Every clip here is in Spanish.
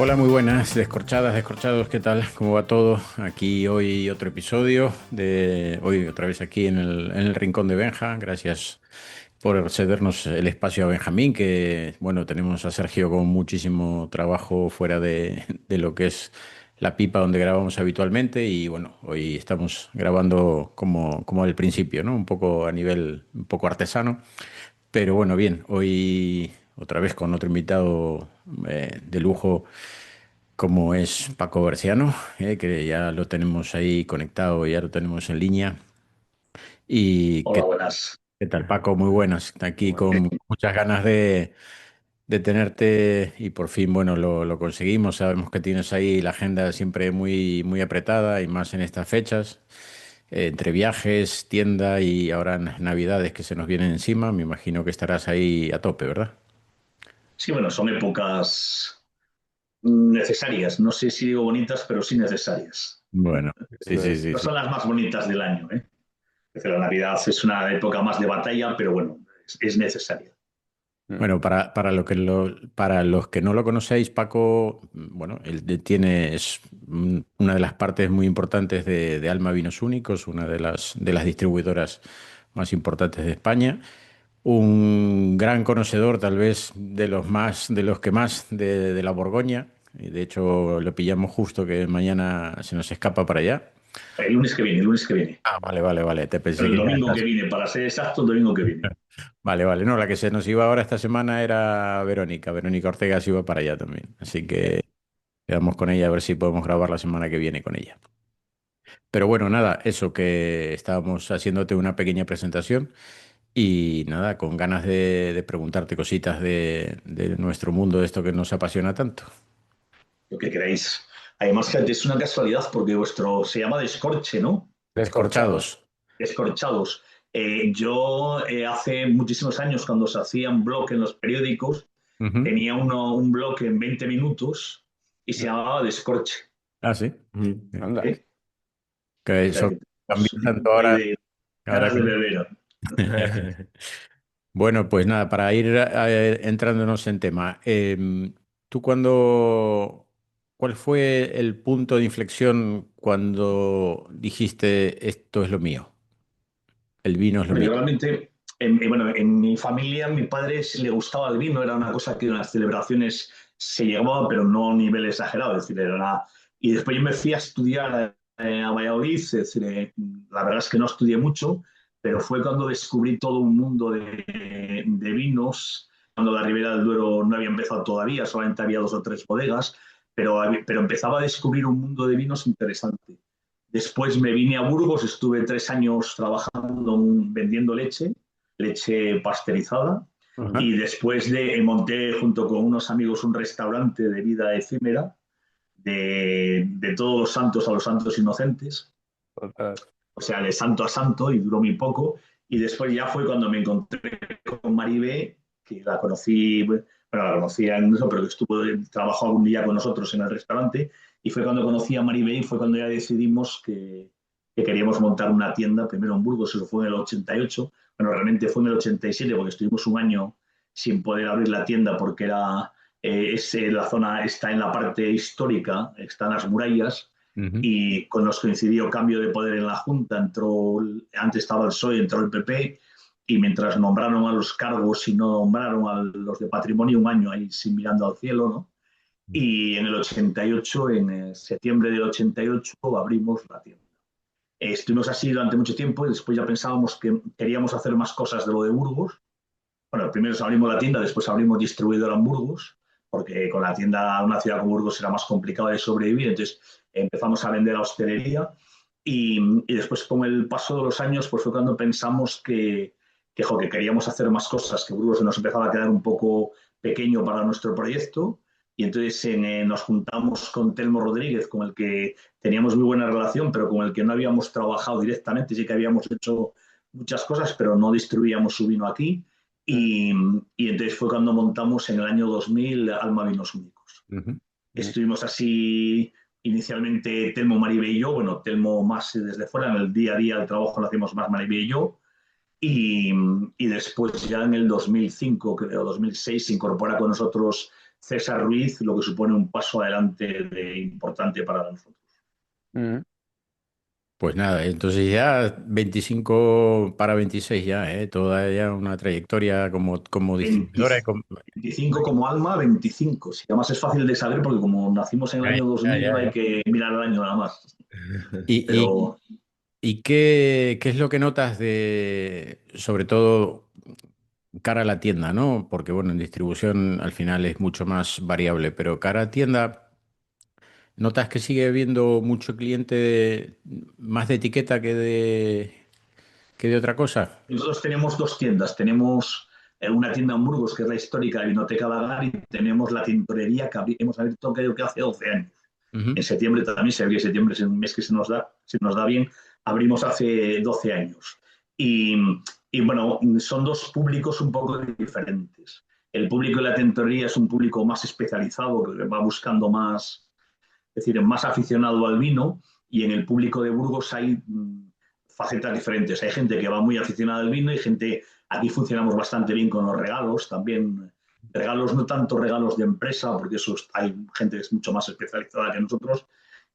Hola, muy buenas, descorchadas, descorchados, ¿qué tal? ¿Cómo va todo? Aquí hoy otro episodio de hoy otra vez aquí en el Rincón de Benja. Gracias por cedernos el espacio a Benjamín, que bueno, tenemos a Sergio con muchísimo trabajo fuera de lo que es la pipa donde grabamos habitualmente y bueno, hoy estamos grabando como al principio, ¿no? Un poco a nivel un poco artesano, pero bueno, bien, hoy otra vez con otro invitado de lujo como es Paco Berciano, que ya lo tenemos ahí conectado, ya lo tenemos en línea. ¿Y Hola, buenas. qué tal, Paco? Muy buenas. Aquí Muy bien. con muchas ganas de tenerte y por fin, bueno, lo conseguimos. Sabemos que tienes ahí la agenda siempre muy, muy apretada y más en estas fechas, entre viajes, tienda y ahora Navidades que se nos vienen encima. Me imagino que estarás ahí a tope, ¿verdad? Sí, bueno, son épocas necesarias. No sé si digo bonitas, pero sí necesarias. Bueno, sí, sí, sí, No sí. son las más bonitas del año, ¿eh? Es decir, la Navidad es una época más de batalla, pero bueno, es necesaria. Bueno, para los que no lo conocéis, Paco, bueno, es una de las partes muy importantes de Alma Vinos Únicos, una de las distribuidoras más importantes de España. Un gran conocedor, tal vez, de los que más de la Borgoña. Y de hecho, lo pillamos justo que mañana se nos escapa para allá. El lunes que viene, el lunes que viene. Ah, vale, vale, vale. Te pensé El que ya domingo que estás. viene, para ser exacto, el domingo que viene. Vale, vale. No, la que se nos iba ahora esta semana era Verónica. Verónica Ortega se iba para allá también. Así que quedamos con ella a ver si podemos grabar la semana que viene con ella. Pero bueno, nada, eso que estábamos haciéndote una pequeña presentación y nada, con ganas de preguntarte cositas de nuestro mundo, de esto que nos apasiona tanto. Lo que queráis. Además, gente, es una casualidad porque vuestro se llama Descorche, ¿no? Descorchados. Descorchados. Yo hace muchísimos años, cuando se hacían blog en los periódicos, Ujú. tenía un blog en 20 minutos y se llamaba Descorche. Ah, sí. Anda. ¿Eh? Que O sea, eso que cambió tenemos un tanto poco ahí ahora. de Ahora ganas de que... beber. Bueno, pues nada, para ir entrándonos en tema, ¿tú cuál fue el punto de inflexión cuando dijiste esto es lo mío, el vino es lo Bueno, mío? yo realmente, en mi familia, a mi padre sí le gustaba el vino, era una cosa que en las celebraciones se llegaba, pero no a un nivel exagerado. Es decir, era una... Y después yo me fui a estudiar a Valladolid, es decir, la verdad es que no estudié mucho, pero fue cuando descubrí todo un mundo de vinos, cuando la Ribera del Duero no había empezado todavía, solamente había dos o tres bodegas, pero empezaba a descubrir un mundo de vinos interesante. Después me vine a Burgos, estuve 3 años trabajando vendiendo leche, leche pasteurizada, Ajá. y después monté junto con unos amigos un restaurante de vida efímera, de todos los santos a los santos inocentes, Ostras. o sea, de santo a santo, y duró muy poco. Y después ya fue cuando me encontré con Maribé, que la conocí, bueno, la conocía en eso, pero que trabajó algún día con nosotros en el restaurante. Y fue cuando conocí a Maribé y fue cuando ya decidimos que queríamos montar una tienda, primero en Burgos, eso fue en el 88. Bueno, realmente fue en el 87 porque estuvimos un año sin poder abrir la tienda porque la zona está en la parte histórica, están las murallas, Ujú. y con los coincidió cambio de poder en la Junta, antes estaba el PSOE, entró el PP, y mientras nombraron a los cargos y no nombraron a los de patrimonio, un año ahí sin mirando al cielo, ¿no? Y en el 88, en septiembre del 88, abrimos la tienda. Estuvimos así durante mucho tiempo y después ya pensábamos que queríamos hacer más cosas de lo de Burgos. Bueno, primero abrimos la tienda, después abrimos distribuidor en Burgos, porque con la tienda, una ciudad como Burgos era más complicado de sobrevivir, entonces empezamos a vender a hostelería y después con el paso de los años pues fue cuando pensamos que queríamos hacer más cosas, que Burgos nos empezaba a quedar un poco pequeño para nuestro proyecto y entonces nos juntamos con Telmo Rodríguez, con el que teníamos muy buena relación, pero con el que no habíamos trabajado directamente, sí que habíamos hecho muchas cosas, pero no distribuíamos su vino aquí. Y, y entonces fue cuando montamos en el año 2000 Alma Vinos Únicos. Ujú. Estuvimos así inicialmente Telmo, Maribel y yo, bueno, Telmo más desde fuera, en el día a día el trabajo lo hacemos más Maribel y yo, y, y después ya en el 2005, creo, 2006, se incorpora con nosotros César Ruiz, lo que supone un paso adelante importante para nosotros. Mm. Pues nada, entonces ya 25 para 26 ya, ¿eh? Toda ya una trayectoria como 20 distribuidora. 25 como Alma, 25. Si además es fácil de saber porque como nacimos en el Ya, año ya, 2000 no ya, hay ya. que mirar el año nada más. ¿Y, Pero y qué es lo que notas sobre todo cara a la tienda, ¿no? Porque bueno, en distribución al final es mucho más variable, pero cara a tienda, ¿notas que sigue habiendo mucho cliente más de etiqueta que de otra cosa? nosotros tenemos dos tiendas. Tenemos una tienda en Burgos, que es la histórica de Vinoteca Lagar, y tenemos la tintorería que hemos abierto creo que hace 12 años. En Ujú. septiembre también, se ve que septiembre es un mes que se nos da bien. Abrimos hace 12 años. Y, y bueno, son dos públicos un poco diferentes. El público de la tintorería es un público más especializado, que va buscando más, es decir, más aficionado al vino, y en el público de Burgos hay facetas diferentes. Hay gente que va muy aficionada al vino y gente, aquí funcionamos bastante bien con los regalos, también regalos, no tanto regalos de empresa, porque eso hay gente que es mucho más especializada que nosotros,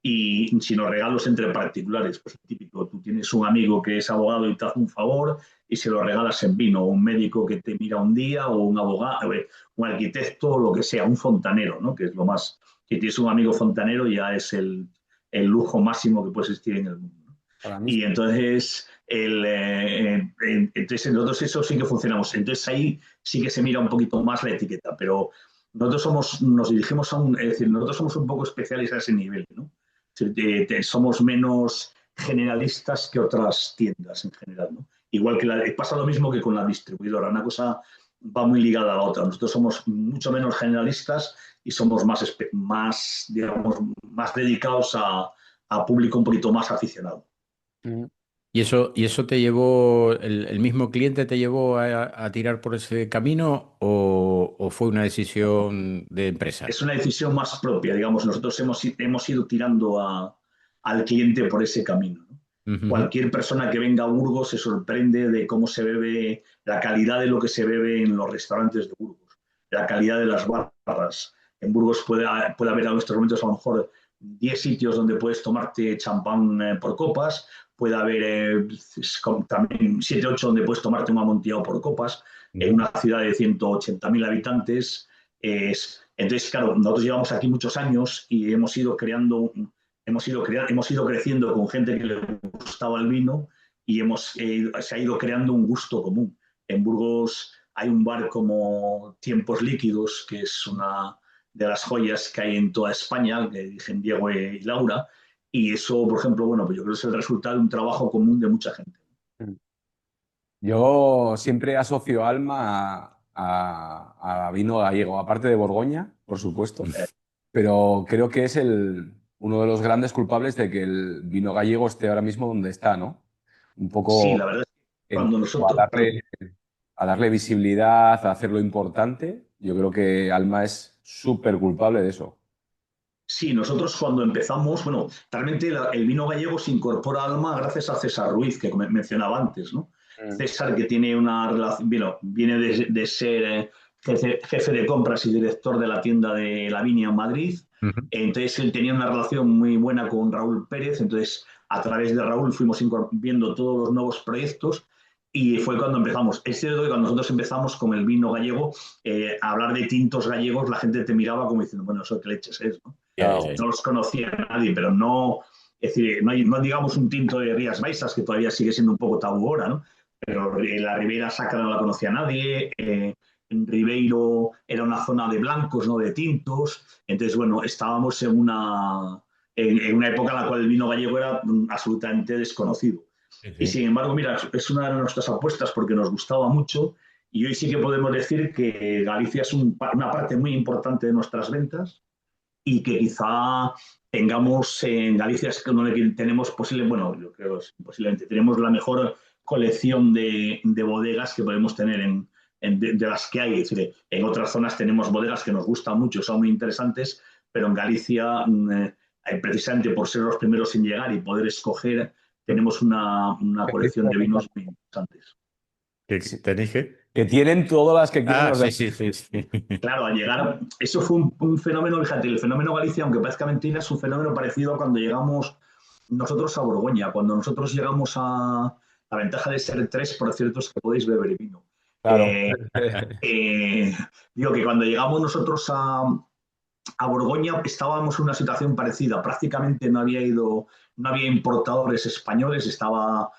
y sino regalos entre particulares. Pues típico, tú tienes un amigo que es abogado y te hace un favor y se lo regalas en vino, o un médico que te mira un día, o un abogado, un arquitecto, o lo que sea, un fontanero, ¿no? Que es lo más, que tienes un amigo fontanero ya es el lujo máximo que puede existir en el mundo, ¿no? Para mí, Y entonces, entonces nosotros eso sí que funcionamos. Entonces ahí sí que se mira un poquito más la etiqueta, pero nos dirigimos es decir, nosotros somos un poco especiales a ese nivel, ¿no? Somos menos generalistas que otras tiendas en general, ¿no? Igual que pasa lo mismo que con la distribuidora, una cosa va muy ligada a la otra. Nosotros somos mucho menos generalistas y somos más, digamos, más dedicados a público un poquito más aficionado. mm, ¿Y eso te llevó, el mismo cliente te llevó a tirar por ese camino o fue una decisión de empresa? Es una decisión más propia, digamos. Nosotros hemos ido tirando al cliente por ese camino, ¿no? Ujú, Cualquier persona que venga a Burgos se sorprende de cómo se bebe, la calidad de lo que se bebe en los restaurantes de Burgos, la calidad de las barras. En Burgos puede haber a nuestros momentos a lo mejor 10 sitios donde puedes tomarte champán por copas, puede haber también 7, 8 donde puedes tomarte un amontillado por copas, en ujú. una ciudad de 180.000 habitantes. Entonces, claro, nosotros llevamos aquí muchos años y hemos ido creciendo con gente que le gustaba el vino, y se ha ido creando un gusto común. En Burgos hay un bar como Tiempos Líquidos, que es una de las joyas que hay en toda España, que dicen Diego y Laura, y eso, por ejemplo, bueno, pues yo creo que es el resultado de un trabajo común de mucha gente. mm. Yo siempre asocio Alma a vino gallego, aparte de Borgoña, por supuesto, pero creo que es uno de los grandes culpables de que el vino gallego esté ahora mismo donde está, ¿no? Un Sí, poco la verdad es que en cuando cuanto nosotros, a darle visibilidad, a hacerlo importante, yo creo que Alma es súper culpable de eso. sí, nosotros cuando empezamos, bueno, realmente el vino gallego se incorpora a Alma gracias a César Ruiz, que mencionaba antes, ¿no? Mm. César, que tiene una relación, viene de ser jefe de compras y director de la tienda de La Viña en Madrid. Ujú. Entonces él tenía una relación muy buena con Raúl Pérez, entonces a través de Raúl fuimos viendo todos los nuevos proyectos, y fue cuando empezamos. Es cierto que cuando nosotros empezamos con el vino gallego, a hablar de tintos gallegos, la gente te miraba como diciendo, bueno, eso qué leches es, ¿no? Ya, Claro. ya, ya. No los conocía nadie, pero no, es decir, no digamos un tinto de Rías Baixas, que todavía sigue siendo un poco tabú ahora, ¿no? Pero la Ribera Sacra no la conocía nadie, en Ribeiro era una zona de blancos, no de tintos. Entonces, bueno, estábamos en una época en la cual el vino gallego era absolutamente desconocido. Sí, Y sí. sin embargo, mira, es una de nuestras apuestas porque nos gustaba mucho, y hoy sí que podemos decir que Galicia es una parte muy importante de nuestras ventas, y que quizá tengamos en Galicia, es que no tenemos bueno, yo creo que posiblemente tenemos la mejor colección de bodegas que podemos tener de las que hay. Es decir, en otras zonas tenemos bodegas que nos gustan mucho, son muy interesantes, pero en Galicia, precisamente por ser los primeros en llegar y poder escoger, tenemos una colección de vinos muy interesantes. ¿Tenéis qué? que tienen todas las que quieren Ah, los sí, de... sí, sí, sí. Claro, al llegar, eso fue un fenómeno, fíjate, el fenómeno Galicia, aunque parezca mentira, es un fenómeno parecido a cuando llegamos nosotros a Borgoña. Cuando nosotros llegamos a la ventaja de ser tres, por cierto, es que podéis beber vino. Claro. Eh, digo que cuando llegamos nosotros a Borgoña estábamos en una situación parecida. Prácticamente no había importadores españoles, estaba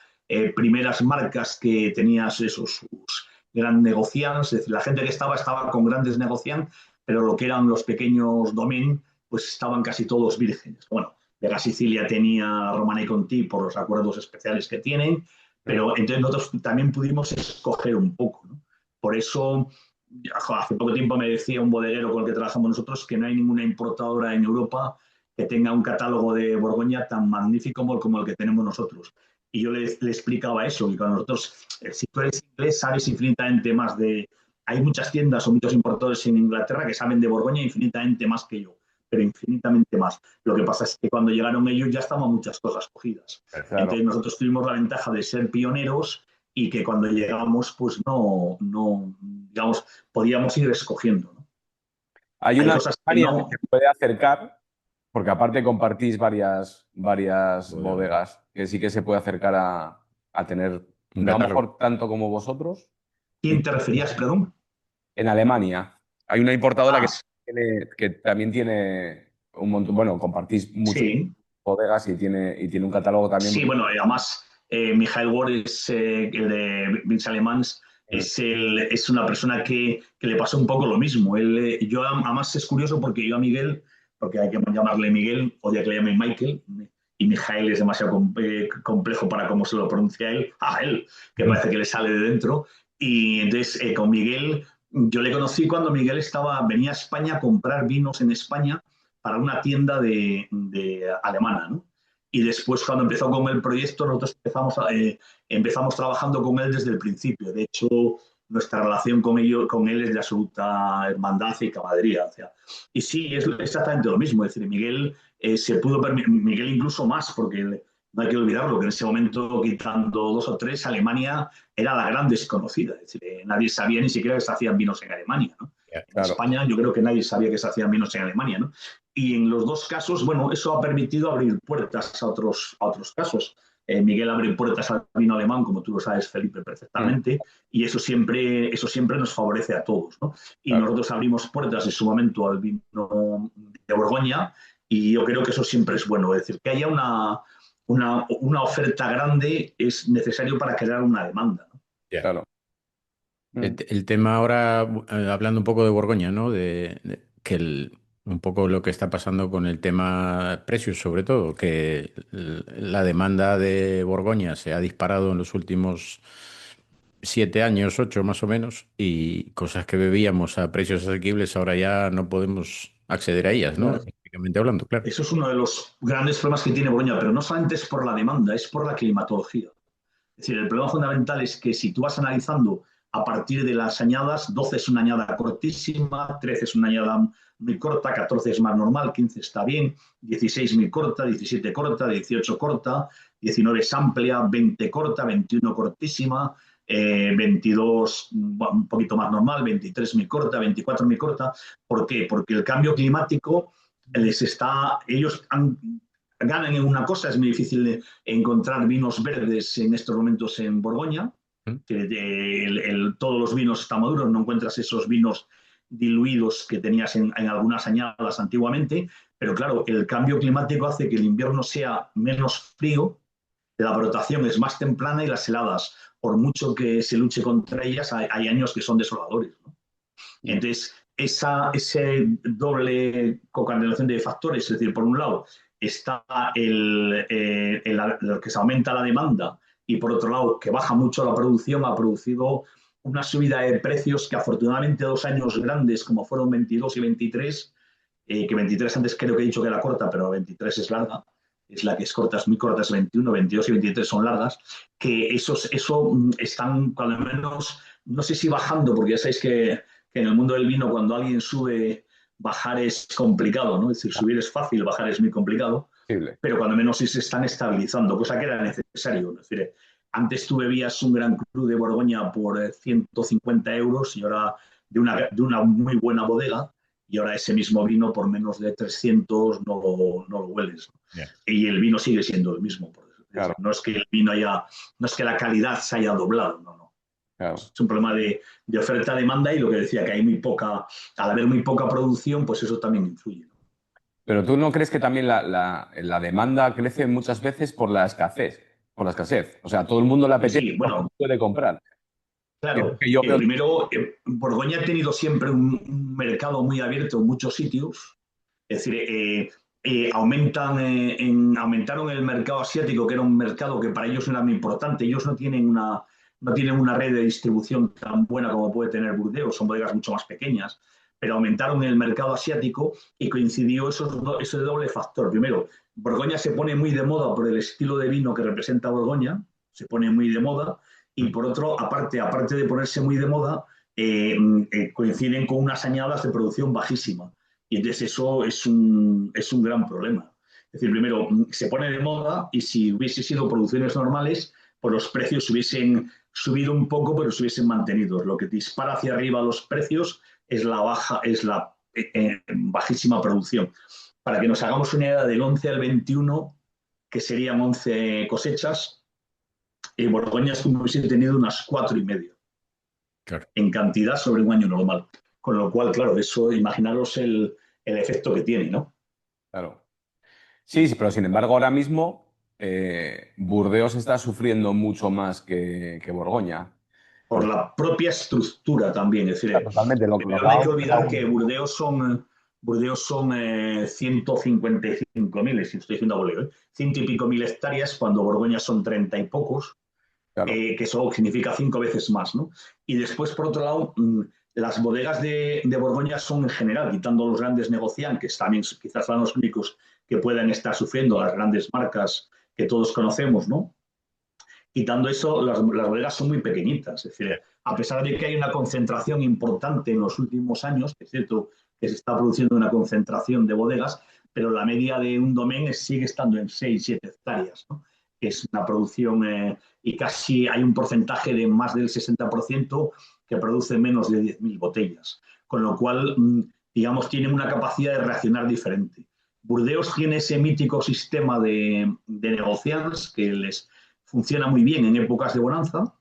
primeras marcas que tenías esos sus grandes negociantes, es decir, la gente que estaba con grandes negociantes, pero lo que eran los pequeños domain, pues estaban casi todos vírgenes. Bueno, Vega Sicilia tenía Romane Conti por los acuerdos especiales que tienen, pero entonces nosotros también pudimos escoger un poco, ¿no? Por eso hace poco tiempo me decía un bodeguero con el que trabajamos nosotros que no hay ninguna importadora en Europa que tenga un catálogo de Borgoña tan magnífico como el que tenemos nosotros. Y yo le explicaba eso, y con nosotros, si tú eres inglés, sabes infinitamente más de... Hay muchas tiendas o muchos importadores en Inglaterra que saben de Borgoña infinitamente más que yo, pero infinitamente más. Lo que pasa es que cuando llegaron ellos ya estaban muchas cosas cogidas. Claro. Entonces nosotros tuvimos la ventaja de ser pioneros y que cuando llegamos, pues no digamos, podíamos ir escogiendo, ¿no? Hay Hay una cosas que Alemania no. que se puede acercar, porque aparte compartís varias Bueno, bodegas, que sí que se puede acercar a tener, un no a lo catálogo. mejor tanto como vosotros. ¿Quién te referías, perdón? En Alemania hay una importadora Ah, que también tiene un montón, bueno, compartís muchas sí, bodegas y tiene un catálogo también sí, brutal. bueno, además, Michael Ward es el de Vince Alemans, es una persona que le pasó un poco lo mismo. Yo además es curioso porque yo a Miguel, porque hay que llamarle Miguel, odia que le llamen Michael, y Mijael es demasiado complejo para cómo se lo pronuncia él, a él, que parece que le sale de dentro. Y entonces con Miguel, yo le conocí cuando Miguel venía a España a comprar vinos en España para una tienda de alemana, ¿no? Y después, cuando empezó con el proyecto, nosotros empezamos trabajando con él desde el principio. De hecho, nuestra relación con él es de absoluta hermandad y camaradería. O sea, y sí, es exactamente lo mismo. Es decir, Miguel Miguel incluso más, porque no hay que olvidarlo, que en ese momento, quitando dos o tres, Alemania era la gran desconocida. Es decir, nadie sabía ni siquiera que se hacían vinos en Alemania, ¿no? En Claro. España yo creo que nadie sabía que se hacían vinos en Alemania, ¿no? Y en los dos casos, bueno, eso ha permitido abrir puertas a otros casos. Miguel abre puertas al vino alemán, como tú lo sabes, Felipe, perfectamente, y eso siempre nos favorece a todos, ¿no? Y Claro. nosotros abrimos puertas en su momento al vino de Borgoña, y yo creo que eso siempre es bueno. Es decir, que haya una oferta grande es necesario para crear una demanda, ¿no? Ya. Claro. El tema ahora, hablando un poco de Borgoña, ¿no? Que un poco lo que está pasando con el tema precios, sobre todo, que la demanda de Borgoña se ha disparado en los últimos 7 años, 8 más o menos, y cosas que bebíamos a precios asequibles ahora ya no podemos acceder a ellas, ¿no? Claro. Económicamente hablando, claro. Eso es uno de los grandes problemas que tiene Borgoña, pero no solamente es por la demanda, es por la climatología. Es decir, el problema fundamental es que si tú vas analizando a partir de las añadas, 12 es una añada cortísima, 13 es una añada muy corta, 14 es más normal, 15 está bien, 16 muy corta, 17 corta, 18 corta, 19 es amplia, 20 corta, 21 cortísima, 22 un poquito más normal, 23 muy corta, 24 muy corta. ¿Por qué? Porque el cambio climático ellos ganan en una cosa, es muy difícil encontrar vinos verdes en estos momentos en Borgoña. ¿Mm? Todos los vinos están maduros, no encuentras esos vinos diluidos que tenías en algunas añadas antiguamente, pero claro, el cambio climático hace que el invierno sea menos frío, la brotación es más temprana y las heladas, por mucho que se luche contra ellas, hay años que son desoladores, ¿no? Entonces, ese doble concatenación de factores, es decir, por un lado está lo que se aumenta la demanda y por otro lado que baja mucho la producción, ha producido una subida de precios que afortunadamente 2 años grandes como fueron 22 y 23, que 23 antes creo que he dicho que era corta, pero 23 es larga, es la que es corta, es muy corta, es 21, 22 y 23 son largas, que eso están cuando menos, no sé si bajando, porque ya sabéis que en el mundo del vino cuando alguien sube, bajar es complicado, ¿no? Es decir, subir es fácil, bajar es muy complicado, Posible. pero cuando menos sí se están estabilizando, cosa que era necesario. Es decir, Antes tú bebías un Gran Cru de Borgoña por 150 euros y ahora de una muy buena bodega, y ahora ese mismo vino por menos de 300 no lo hueles. Ya. Y el vino sigue siendo el mismo. Es decir, Claro, no es que el vino no es que la calidad se haya doblado, no. claro. Es un problema de oferta-demanda, y lo que decía, que hay al haber muy poca producción, pues eso también influye, ¿no? Pero ¿tú no crees que también la demanda crece muchas veces por la escasez? Por la escasez. O sea, todo el mundo le apetece Sí, porque bueno, puede comprar. Que es lo claro, que yo veo. primero, Borgoña ha tenido siempre un mercado muy abierto en muchos sitios. Es decir, aumentaron el mercado asiático, que era un mercado que para ellos era muy importante. Ellos no tienen una red de distribución tan buena como puede tener Burdeos, son bodegas mucho más pequeñas, pero aumentaron el mercado asiático y coincidió ese doble factor. Primero, Borgoña se pone muy de moda por el estilo de vino que representa Borgoña, se pone muy de moda, y por otro, aparte de ponerse muy de moda, coinciden con unas añadas de producción bajísima. Y entonces eso es un gran problema. Es decir, primero, se pone de moda, y si hubiese sido producciones normales, pues los precios hubiesen subido un poco, pero se hubiesen mantenido. Lo que dispara hacia arriba los precios es la bajísima producción. Para que nos hagamos una idea, del 11 al 21, que serían 11 cosechas, Borgoña hubiese tenido unas 4,5 Claro. en cantidad sobre un año normal. Con lo cual, claro, eso, imaginaros el efecto que tiene, ¿no? Claro. Sí, sí, pero sin embargo, ahora mismo Burdeos está sufriendo mucho más que Borgoña. Por la propia estructura también. Es decir, Totalmente, lo primero no hay acabamos que de empezar olvidar que con- Burdeos son 155.000, si estoy diciendo a voleo, ciento y pico mil hectáreas, cuando Borgoña son 30 y pocos, Claro. que eso significa 5 veces más, ¿no? Y después, por otro lado, las bodegas de Borgoña son, en general, quitando los grandes negociantes, también quizás son los únicos que puedan estar sufriendo, las grandes marcas que todos conocemos, ¿no? Quitando eso, las bodegas son muy pequeñitas. Es decir, a pesar de que hay una concentración importante en los últimos años, es cierto que se está produciendo una concentración de bodegas, pero la media de un domen sigue estando en 6 7 hectáreas, ¿no? Que es una producción, y casi hay un porcentaje de más del 60% que produce menos de 10.000 botellas. Con lo cual, digamos, tienen una capacidad de reaccionar diferente. Burdeos tiene ese mítico sistema de negociantes que funciona muy bien en épocas de bonanza,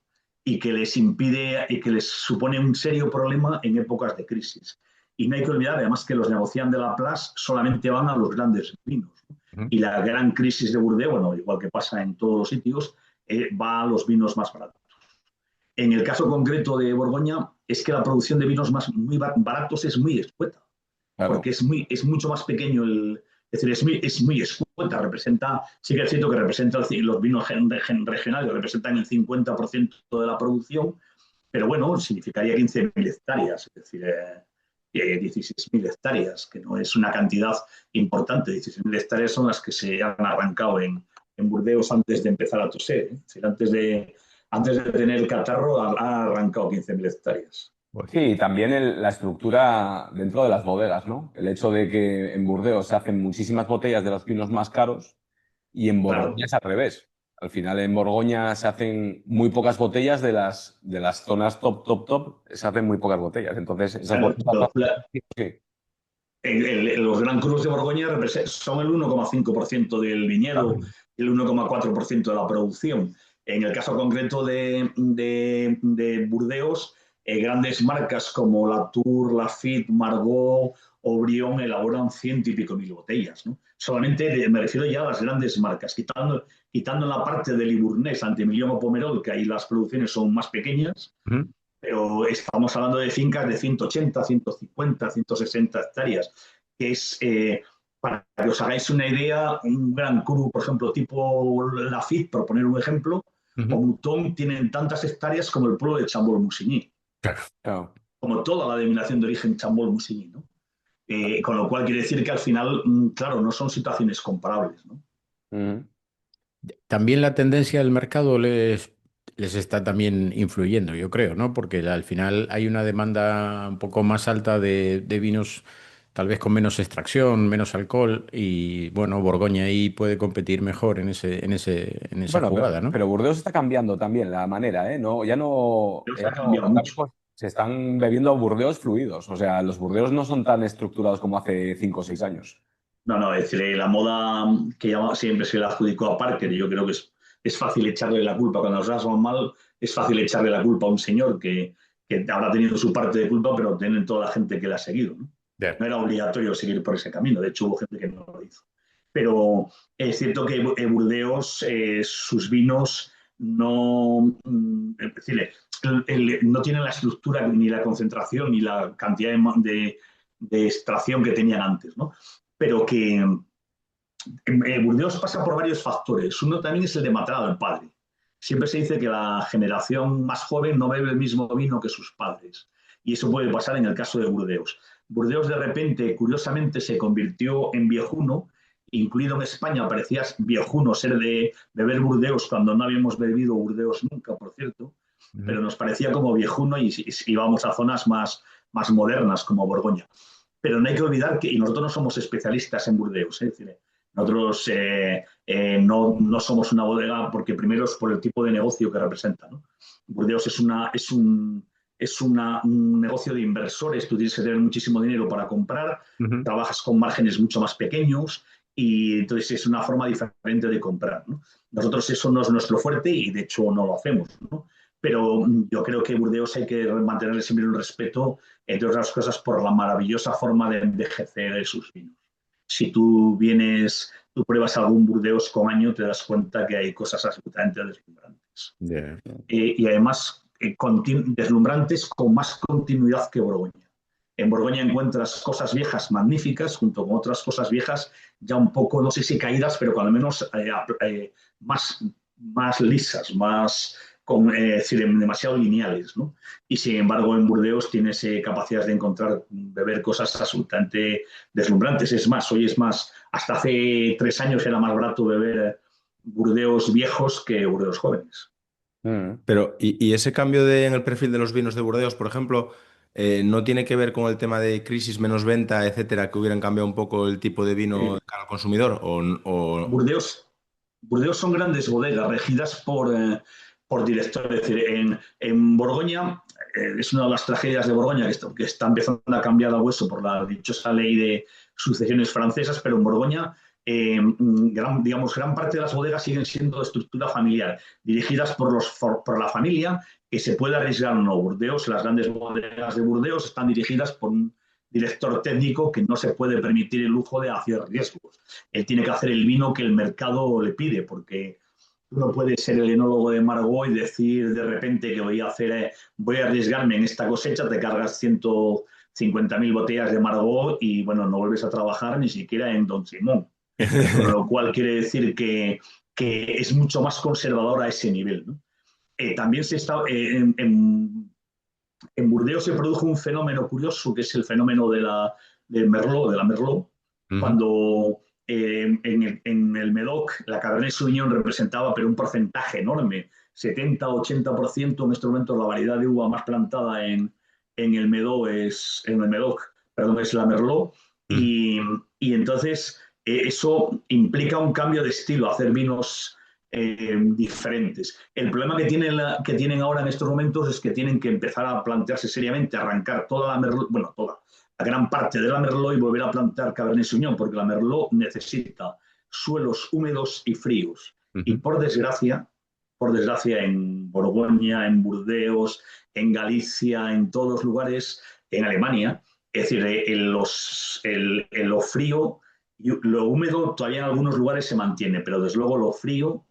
y que les impide y que les supone un serio problema en épocas de crisis. Y no hay que olvidar, además, que los negociantes de la Place solamente van a los grandes vinos, ¿no? Ujú. Y la gran crisis de Burdeos, bueno, igual que pasa en todos los sitios, va a los vinos más baratos. En el caso concreto de Borgoña, es que la producción de vinos muy baratos es muy escueta, Claro. porque es mucho más pequeño es decir, es muy escueta. Sí que es cierto que representa los vinos regionales, representan el 50% de la producción, pero bueno, significaría 15.000 hectáreas, es decir, 16.000 hectáreas, que no es una cantidad importante. 16.000 hectáreas son las que se han arrancado en Burdeos antes de empezar a toser, ¿eh? Es decir, antes de tener el catarro, ha arrancado 15.000 hectáreas. Pues, Sí, y también la estructura dentro de las bodegas, ¿no? El hecho de que en Burdeos se hacen muchísimas botellas de los vinos más caros y en Claro. Borgoña es al revés. Al final en Borgoña se hacen muy pocas botellas de las zonas top, top, top, se hacen muy pocas botellas. Entonces, esas Claro, botellas las hacen- sí, los Gran Crus de Borgoña son el 1,5% del viñedo, claro. y el 1,4% de la producción. En el caso concreto de Burdeos, grandes marcas como Latour, Lafite, Margaux o Brion elaboran ciento y pico mil botellas, ¿no? Solamente me refiero ya a las grandes marcas, quitando la parte del Libournais, Antemillón o Pomerol, que ahí las producciones son más pequeñas, ujú. pero estamos hablando de fincas de 180, 150, 160 hectáreas, que es, para que os hagáis una idea, un Gran Cru, por ejemplo, tipo Lafitte, por poner un ejemplo, o Ujú. Mouton, tienen tantas hectáreas como el pueblo de Chambol-Musigny, Claro. Claro. como toda la denominación de origen Chambol-Musigny, ¿no? Con lo cual quiere decir que al final, claro, no son situaciones comparables, ¿no? Ujú. También la tendencia del mercado les está también influyendo, yo creo, ¿no? Porque al final hay una demanda un poco más alta de vinos tal vez con menos extracción, menos alcohol y bueno, Borgoña ahí puede competir mejor en esa Bueno, jugada, ¿no? pero Burdeos está cambiando también la manera, ¿eh? No, Burdeos ya ha no, cambiado ahora mucho. mismo se están bebiendo Burdeos fluidos. O sea, los Burdeos no son tan estructurados como hace 5 o 6 años. No, no, es decir, la moda que siempre se le adjudicó a Parker, y yo creo que es fácil echarle la culpa cuando las cosas van mal, es fácil echarle la culpa a un señor que habrá tenido su parte de culpa, pero tienen toda la gente que le ha seguido, ¿no? Ya. No era obligatorio seguir por ese camino, de hecho hubo gente que no lo hizo. Pero es cierto que Burdeos, sus vinos no, es decir, no tienen la estructura ni la concentración ni la cantidad de extracción que tenían antes, ¿no? Pero que Burdeos pasa por varios factores. Uno también es el de matar al padre. Siempre se dice que la generación más joven no bebe el mismo vino que sus padres. Y eso puede pasar en el caso de Burdeos. Burdeos de repente, curiosamente, se convirtió en viejuno, incluido en España, parecía viejuno ser de beber Burdeos cuando no habíamos bebido Burdeos nunca, por cierto, pero Ujú. nos parecía como viejuno y íbamos a zonas más modernas como Borgoña. Pero no hay que olvidar que, y nosotros no somos especialistas en Burdeos, es decir, nosotros no somos una bodega porque primero es por el tipo de negocio que representa, ¿no? Burdeos es un negocio de inversores, tú tienes que tener muchísimo dinero para comprar, Ujú. trabajas con márgenes mucho más pequeños y entonces es una forma diferente de comprar, ¿no? Nosotros eso no es nuestro fuerte y de hecho no lo hacemos, ¿no? Pero yo creo que Burdeos hay que mantenerle siempre un respeto, entre otras cosas, por la maravillosa forma de envejecer de sus vinos. Si tú pruebas algún Burdeos con año, te das cuenta que hay cosas absolutamente deslumbrantes. Ya. Y además, deslumbrantes con más continuidad que Borgoña. En Borgoña encuentras cosas viejas magníficas, junto con otras cosas viejas, ya un poco, no sé si caídas, pero cuando menos más lisas, decir, demasiado lineales, ¿no? Y sin embargo, en Burdeos tienes capacidad de beber cosas absolutamente deslumbrantes. Es más, hoy es más, hasta hace 3 años era más barato beber Burdeos viejos que Burdeos jóvenes. Pero, y ese cambio en el perfil de los vinos de Burdeos, por ejemplo, ¿no tiene que ver con el tema de crisis menos venta, etcétera, que hubieran cambiado un poco el tipo de vino Eh, de cara al consumidor? Burdeos, Burdeos son grandes bodegas regidas por directores. Es decir, en Borgoña, es una de las tragedias de Borgoña que está empezando a cambiar a hueso por la dichosa ley de sucesiones francesas, pero en Borgoña, gran parte de las bodegas siguen siendo de estructura familiar, dirigidas por la familia, que se puede arriesgar o no. Burdeos, las grandes bodegas de Burdeos están dirigidas por un director técnico que no se puede permitir el lujo de hacer riesgos. Él tiene que hacer el vino que el mercado le pide, porque tú no puedes ser el enólogo de Margaux y decir de repente que voy a arriesgarme en esta cosecha, te cargas 150.000 botellas de Margaux y bueno, no vuelves a trabajar ni siquiera en Don Simón. Con lo cual quiere decir que es mucho más conservador a ese nivel, ¿no? También en Burdeos se produjo un fenómeno curioso, que es el fenómeno de la Merlot, Ujú. cuando en el Medoc la Cabernet Sauvignon representaba pero un porcentaje enorme, 70-80% en estos momentos la variedad de uva más plantada en el Medoc, perdón, es la Merlot, Ujú. y entonces eso implica un cambio de estilo, hacer vinos diferentes. El problema que tienen ahora en estos momentos es que tienen que empezar a plantearse seriamente, arrancar toda la Merlot, bueno, toda, la gran parte de la Merlot y volver a plantar Cabernet Sauvignon, porque la Merlot necesita suelos húmedos y fríos. Y Ujú. por desgracia en Borgoña, en Burdeos, en Galicia, en todos los lugares, en Alemania, es decir, lo frío, lo húmedo todavía en algunos lugares se mantiene, pero desde luego lo frío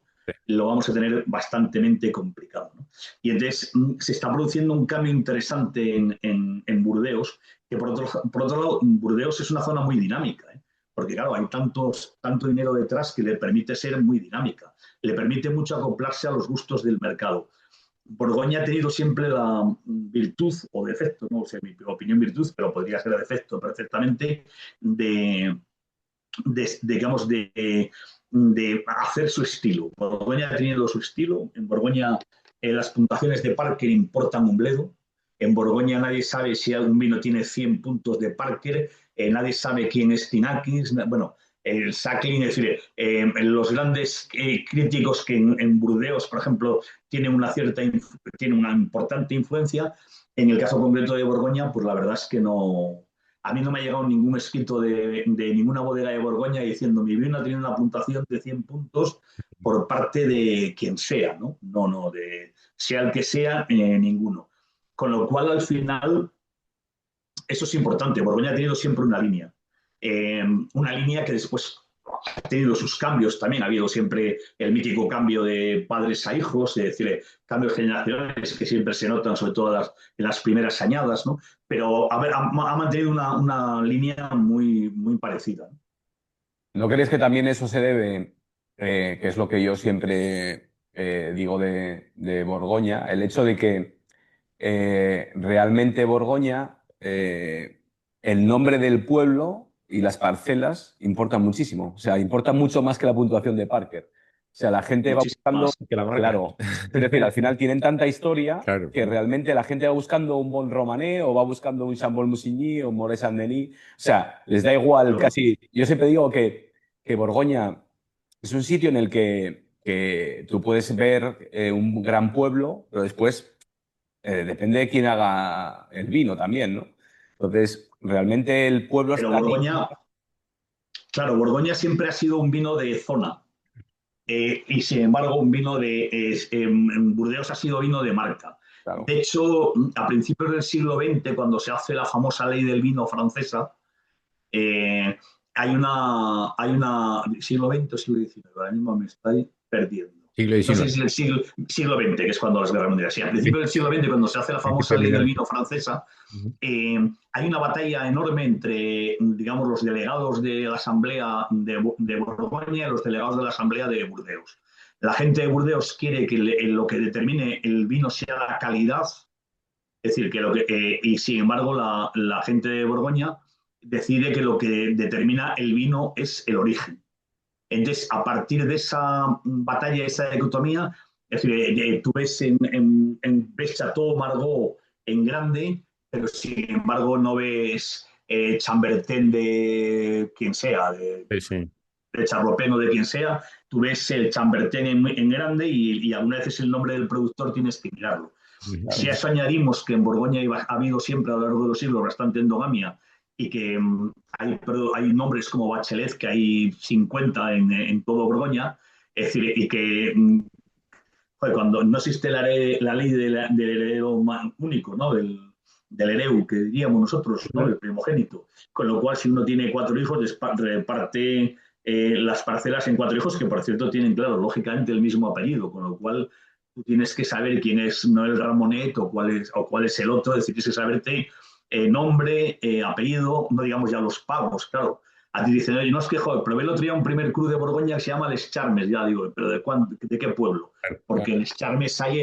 lo vamos a tener bastante complicado, ¿no? Y entonces se está produciendo un cambio interesante en Burdeos, que por otro lado, Burdeos es una zona muy dinámica, ¿eh? Porque claro, hay tanto dinero detrás que le permite ser muy dinámica, le permite mucho acoplarse a los gustos del mercado. Borgoña ha tenido siempre la virtud o defecto, no sé, mi opinión virtud, pero podría ser defecto perfectamente, digamos, de hacer su estilo. Borgoña ha tenido su estilo. En Borgoña las puntuaciones de Parker importan un bledo. En Borgoña nadie sabe si algún vino tiene 100 puntos de Parker, nadie sabe quién es Tinakis, bueno, el Sacklin, es decir, los grandes críticos que en Burdeos, por ejemplo, tienen tienen una importante influencia. En el caso concreto de Borgoña, pues la verdad es que no. A mí no me ha llegado ningún escrito de ninguna bodega de Borgoña diciendo mi vino ha tenido una puntuación de 100 puntos por parte de quien sea, ¿no? No, sea el que sea, ninguno. Con lo cual, al final, eso es importante. Borgoña ha tenido siempre una línea que después ha tenido sus cambios también. Ha habido siempre el mítico cambio de padres a hijos, es decir, cambios generacionales que siempre se notan, sobre todo en las primeras añadas, ¿no? Pero ha mantenido una línea muy parecida, ¿no? ¿No crees que también eso se debe, que es lo que yo siempre digo de Borgoña, el hecho de que realmente Borgoña, el nombre del pueblo y las parcelas importan muchísimo. O sea, importa mucho más que la puntuación de Parker. O sea, la gente va Muchísimo buscando, más. Que la marca. claro, es decir, al final tienen tanta historia Claro. que realmente la gente va buscando un Bon Romané o va buscando un Chambol Musigny o un Moret Saint-Denis. O sea, les da igual Claro. casi. Yo siempre digo que Borgoña es un sitio en el que tú puedes ver un gran pueblo, pero después depende de quién haga el vino también, ¿no? Entonces, realmente el pueblo Pero está ahí. Borgoña siempre ha sido un vino de zona. Y sin embargo, un vino en Burdeos ha sido vino de marca. Claro. De hecho, a principios del siglo XX, cuando se hace la famosa ley del vino francesa, eh, hay una siglo XX o siglo XIX, ahora mismo me estoy perdiendo. Siglo No sé XIX. si es el siglo XX, que es cuando las guerras mundiales. Sí, a principios del siglo XX, cuando se hace la famosa ley del vino francesa, hay una batalla enorme entre, digamos, los delegados de la Asamblea de Borgoña y los delegados de la Asamblea de Burdeos. La gente de Burdeos quiere que lo que determine el vino sea la calidad, es decir, y sin embargo la gente de Borgoña decide que lo que determina el vino es el origen. Entonces, a partir de esa batalla, esa dicotomía, es decir, tú ves Chateau Margaux en grande, pero sin embargo no ves Chambertin de quien sea, Sí, sí. de Charlopin o de quien sea, tú ves el Chambertin en grande y algunas veces el nombre del productor tienes que mirarlo. Si a eso añadimos que en Borgoña ha habido siempre a lo largo de los siglos bastante endogamia y que hay nombres como Bachelet, que hay 50 en todo Borgoña, es decir, y que cuando no existe la ley del heredero único, ¿no? Del hereu, que diríamos nosotros, ¿no? El primogénito. Con lo cual, si uno tiene 4 hijos, reparte las parcelas en 4 hijos, que por cierto tienen, claro, lógicamente el mismo apellido, con lo cual tú tienes que saber quién es Noel Ramonet o cuál es el otro, es decir, tienes que saberte nombre, apellido, no digamos ya los pagos, claro. A ti dicen, oye, no es que, joder, probé el otro día un primer cru de Borgoña que se llama Les Charmes, ya digo, pero ¿de qué pueblo? Porque Les Charmes hay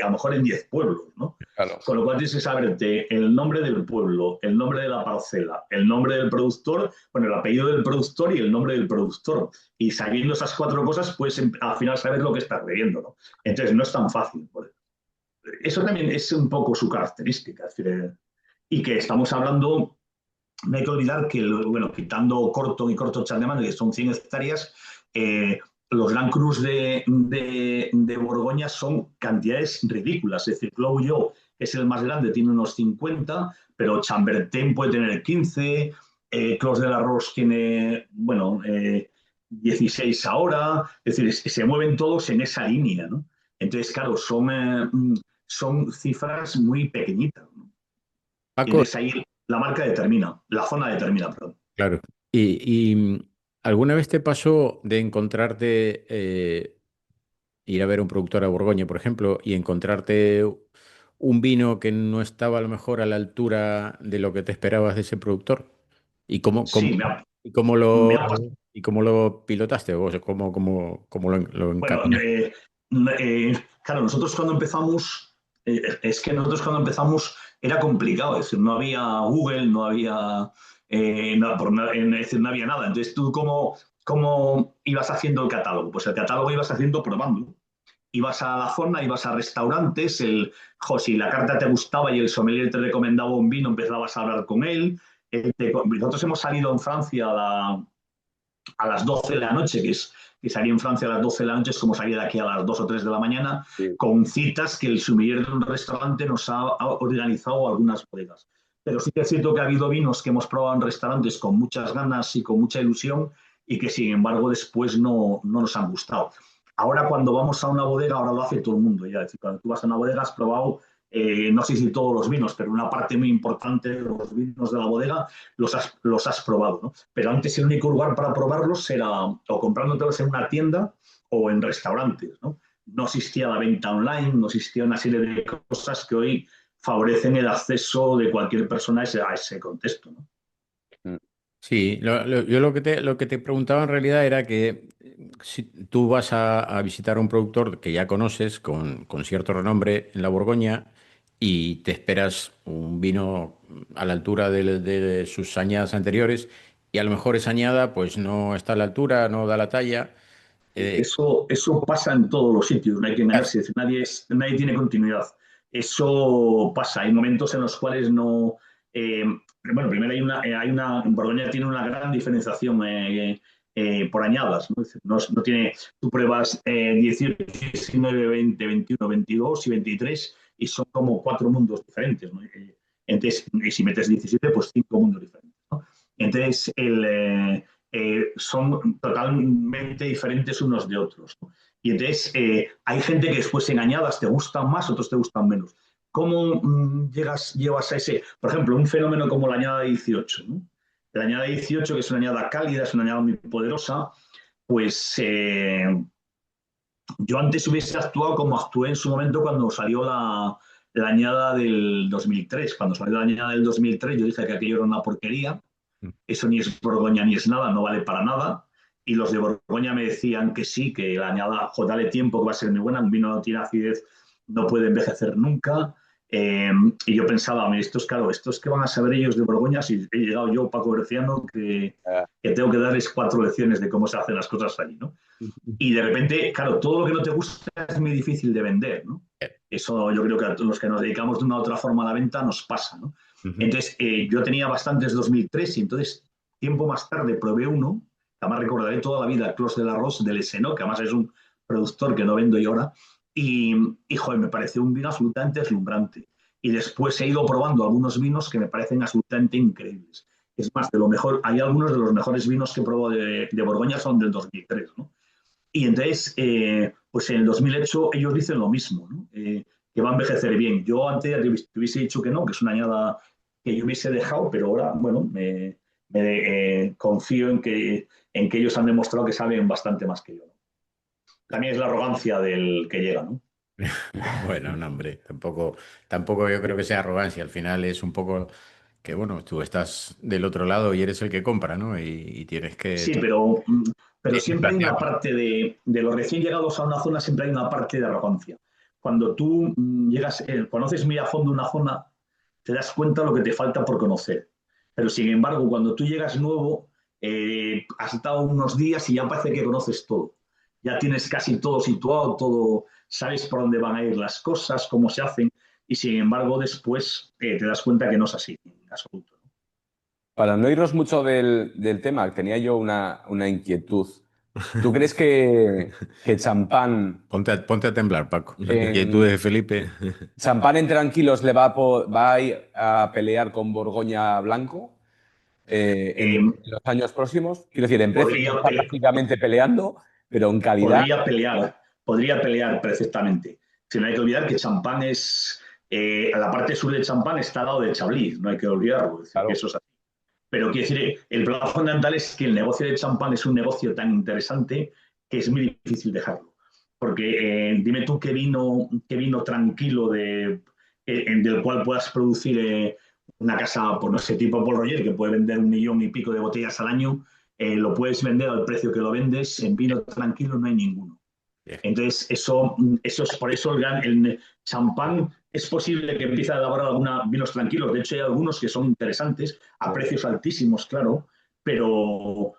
a lo mejor en 10 pueblos, ¿no? Claro. Con lo cual tienes que saberte el nombre del pueblo, el nombre de la parcela, el nombre del productor, bueno, el apellido del productor y el nombre del productor. Y sabiendo esas 4 cosas, puedes al final saber lo que estás bebiendo, ¿no? Entonces no es tan fácil. Eso también es un poco su característica. Es decir, y que estamos hablando, no hay que olvidar que, bueno, quitando Corton y Corto Chandemán, que son 100 hectáreas, los Grand Crus de Borgoña son cantidades ridículas. Es decir, Clos, que es el más grande, tiene unos 50, pero Chambertin puede tener 15, Clos de la Roche tiene, bueno, 16 ahora. Es decir, se mueven todos en esa línea, ¿no? Entonces, claro, son cifras muy pequeñitas, ¿no? Y Paco, entonces ahí la marca determina, la zona determina, perdón. claro. ¿Alguna vez te pasó de encontrarte, ir a ver un productor a Borgoña, por ejemplo, y encontrarte un vino que no estaba a lo mejor a la altura de lo que te esperabas de ese productor? ¿Y Sí, y cómo me ha pasado. lo pilotaste? ¿O sea, cómo lo Bueno, encaminaste? claro, nosotros cuando empezamos, es que nosotros cuando empezamos era complicado, es decir, no había Google, no había, es decir, no había nada. Entonces, ¿tú cómo ibas haciendo el catálogo? Pues el catálogo ibas haciendo probando. ibas a la zona, ibas a restaurantes, si la carta te gustaba y el sommelier te recomendaba un vino, empezabas a hablar con él. Nosotros hemos salido en Francia a las 12 de la noche, que salir en Francia a las 12 de la noche es como salir de aquí a las 2 o 3 de la mañana, Sí. con citas que el sommelier de un restaurante nos ha organizado algunas bodegas. Pero sí que es cierto que ha habido vinos que hemos probado en restaurantes con muchas ganas y con mucha ilusión y que sin embargo después no nos han gustado. Ahora cuando vamos a una bodega, ahora lo hace todo el mundo. Ya, es decir, cuando tú vas a una bodega has probado, no sé si todos los vinos, pero una parte muy importante de los vinos de la bodega los has probado, ¿no? Pero antes el único lugar para probarlos era o comprándotelos en una tienda o en restaurantes, ¿no? No existía la venta online, no existía una serie de cosas que hoy favorecen el acceso de cualquier persona a ese contexto, ¿no? Sí, yo lo que te preguntaba en realidad era que si tú vas a visitar a un productor que ya conoces con cierto renombre en la Borgoña y te esperas un vino a la altura de sus añadas anteriores y a lo mejor esa añada pues no está a la altura, no da la talla. eh, Eso pasa en todos los sitios, no hay que engañarse, nadie tiene continuidad. Eso pasa, hay momentos en los cuales no... bueno, primero en Borgoña tiene una gran diferenciación por añadas, ¿no? No tiene, tú pruebas 18, 19, 20, 21, 22 y 23 y son como 4 mundos diferentes, ¿no? Entonces, y si metes 17, pues 5 mundos diferentes, ¿no? Entonces, son totalmente diferentes unos de otros, ¿no? Y entonces hay gente que después en añadas te gustan más, otros te gustan menos. ¿Cómo llevas a ese, por ejemplo, un fenómeno como la añada 18, ¿no? La añada 18, que es una añada cálida, es una añada muy poderosa, pues yo antes hubiese actuado como actué en su momento cuando salió la añada del 2003. Cuando salió la añada del 2003 yo dije que aquello era una porquería, eso ni es Borgoña ni es nada, no vale para nada. Y los de Borgoña me decían que sí, que la añada, dale tiempo, que va a ser muy buena, un vino no tiene acidez, no puede envejecer nunca. Y yo pensaba, esto es claro, estos que van a saber ellos de Borgoña, si he llegado yo, Paco Berciano, que tengo que darles 4 lecciones de cómo se hacen las cosas allí, ¿no? Y de repente, claro, todo lo que no te gusta es muy difícil de vender, ¿no? Eso yo creo que a los que nos dedicamos de una u otra forma a la venta nos pasa, ¿no? Entonces, yo tenía bastantes 2003 y entonces, tiempo más tarde, probé uno, que además recordaré toda la vida, Clos de Arroz del Eseno, que además es un productor que no vendo yo ahora, y joder, me pareció un vino absolutamente deslumbrante. Y después he ido probando algunos vinos que me parecen absolutamente increíbles. Es más, de lo mejor, hay algunos de los mejores vinos que he probado de Borgoña son del 2003, ¿no? Y entonces, pues en el 2008 ellos dicen lo mismo, ¿no? Que va a envejecer bien. Yo antes te hubiese dicho que no, que es una añada que yo hubiese dejado, pero ahora, bueno, confío en que ellos han demostrado que saben bastante más que yo, ¿no? También es la arrogancia del que llega, ¿no? Bueno, no, hombre, tampoco yo creo que sea arrogancia. Al final es un poco que, bueno, tú estás del otro lado y eres el que compra, ¿no? Y tienes Sí, que pero tienes que siempre hay una plantearlo. parte de los recién llegados a una zona, siempre hay una parte de arrogancia. Cuando tú conoces muy a fondo una zona, te das cuenta de lo que te falta por conocer. Pero sin embargo, cuando tú llegas nuevo, has estado unos días y ya parece que conoces todo. Ya tienes casi todo situado, todo, sabes por dónde van a ir las cosas, cómo se hacen, y sin embargo después te das cuenta que no es así en absoluto. Para no irnos mucho del tema, tenía yo una inquietud. ¿Tú crees que champán Ponte a temblar, Paco. Las en, inquietudes de Felipe. champán en tranquilos le va a ir a pelear con Borgoña Blanco en Eh, los años próximos? Quiero decir, en precio no podría, está prácticamente peleando, pero en calidad, podría pelear perfectamente. Si no hay que olvidar que Champán la parte sur de Champán está al lado de Chablis, no hay que olvidarlo, es decir, que claro. eso es así. Pero quiero decir, el problema fundamental es que el negocio de Champán es un negocio tan interesante que es muy difícil dejarlo. Porque dime tú qué vino tranquilo del cual puedas producir una casa, por no sé, tipo Paul Roger, que puede vender 1 millón y pico de botellas al año, lo puedes vender al precio que lo vendes, en vino tranquilo no hay ninguno. Entonces, eso es por eso el champán es posible que empiece a elaborar algunos vinos tranquilos. De hecho, hay algunos que son interesantes, a precios altísimos, claro, pero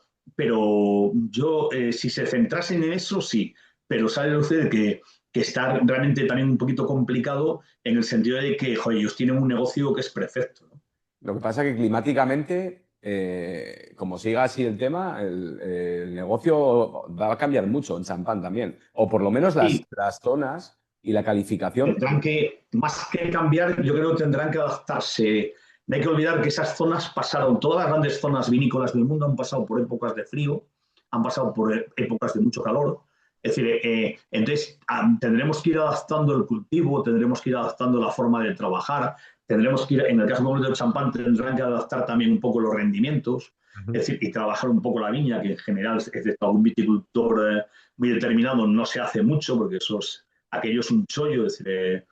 yo, si se centrasen en eso, sí. Pero sabe usted que que está realmente también un poquito complicado en el sentido de que, joder, ellos tienen un negocio que es perfecto, ¿no? Lo que pasa es que climáticamente, como siga así el tema, el negocio va a cambiar mucho en champán también. O por lo menos Sí, las zonas y la calificación. tendrán que, más que cambiar, yo creo que tendrán que adaptarse. No hay que olvidar que esas zonas pasaron, todas las grandes zonas vinícolas del mundo han pasado por épocas de frío, han pasado por épocas de mucho calor. Es decir, entonces tendremos que ir adaptando el cultivo, tendremos que ir adaptando la forma de trabajar, tendremos que ir, en el caso concreto del champán, tendrán que adaptar también un poco los rendimientos, es decir, y trabajar un poco la viña, que en general, excepto algún viticultor muy determinado, no se hace mucho, porque aquello es un chollo, es decir,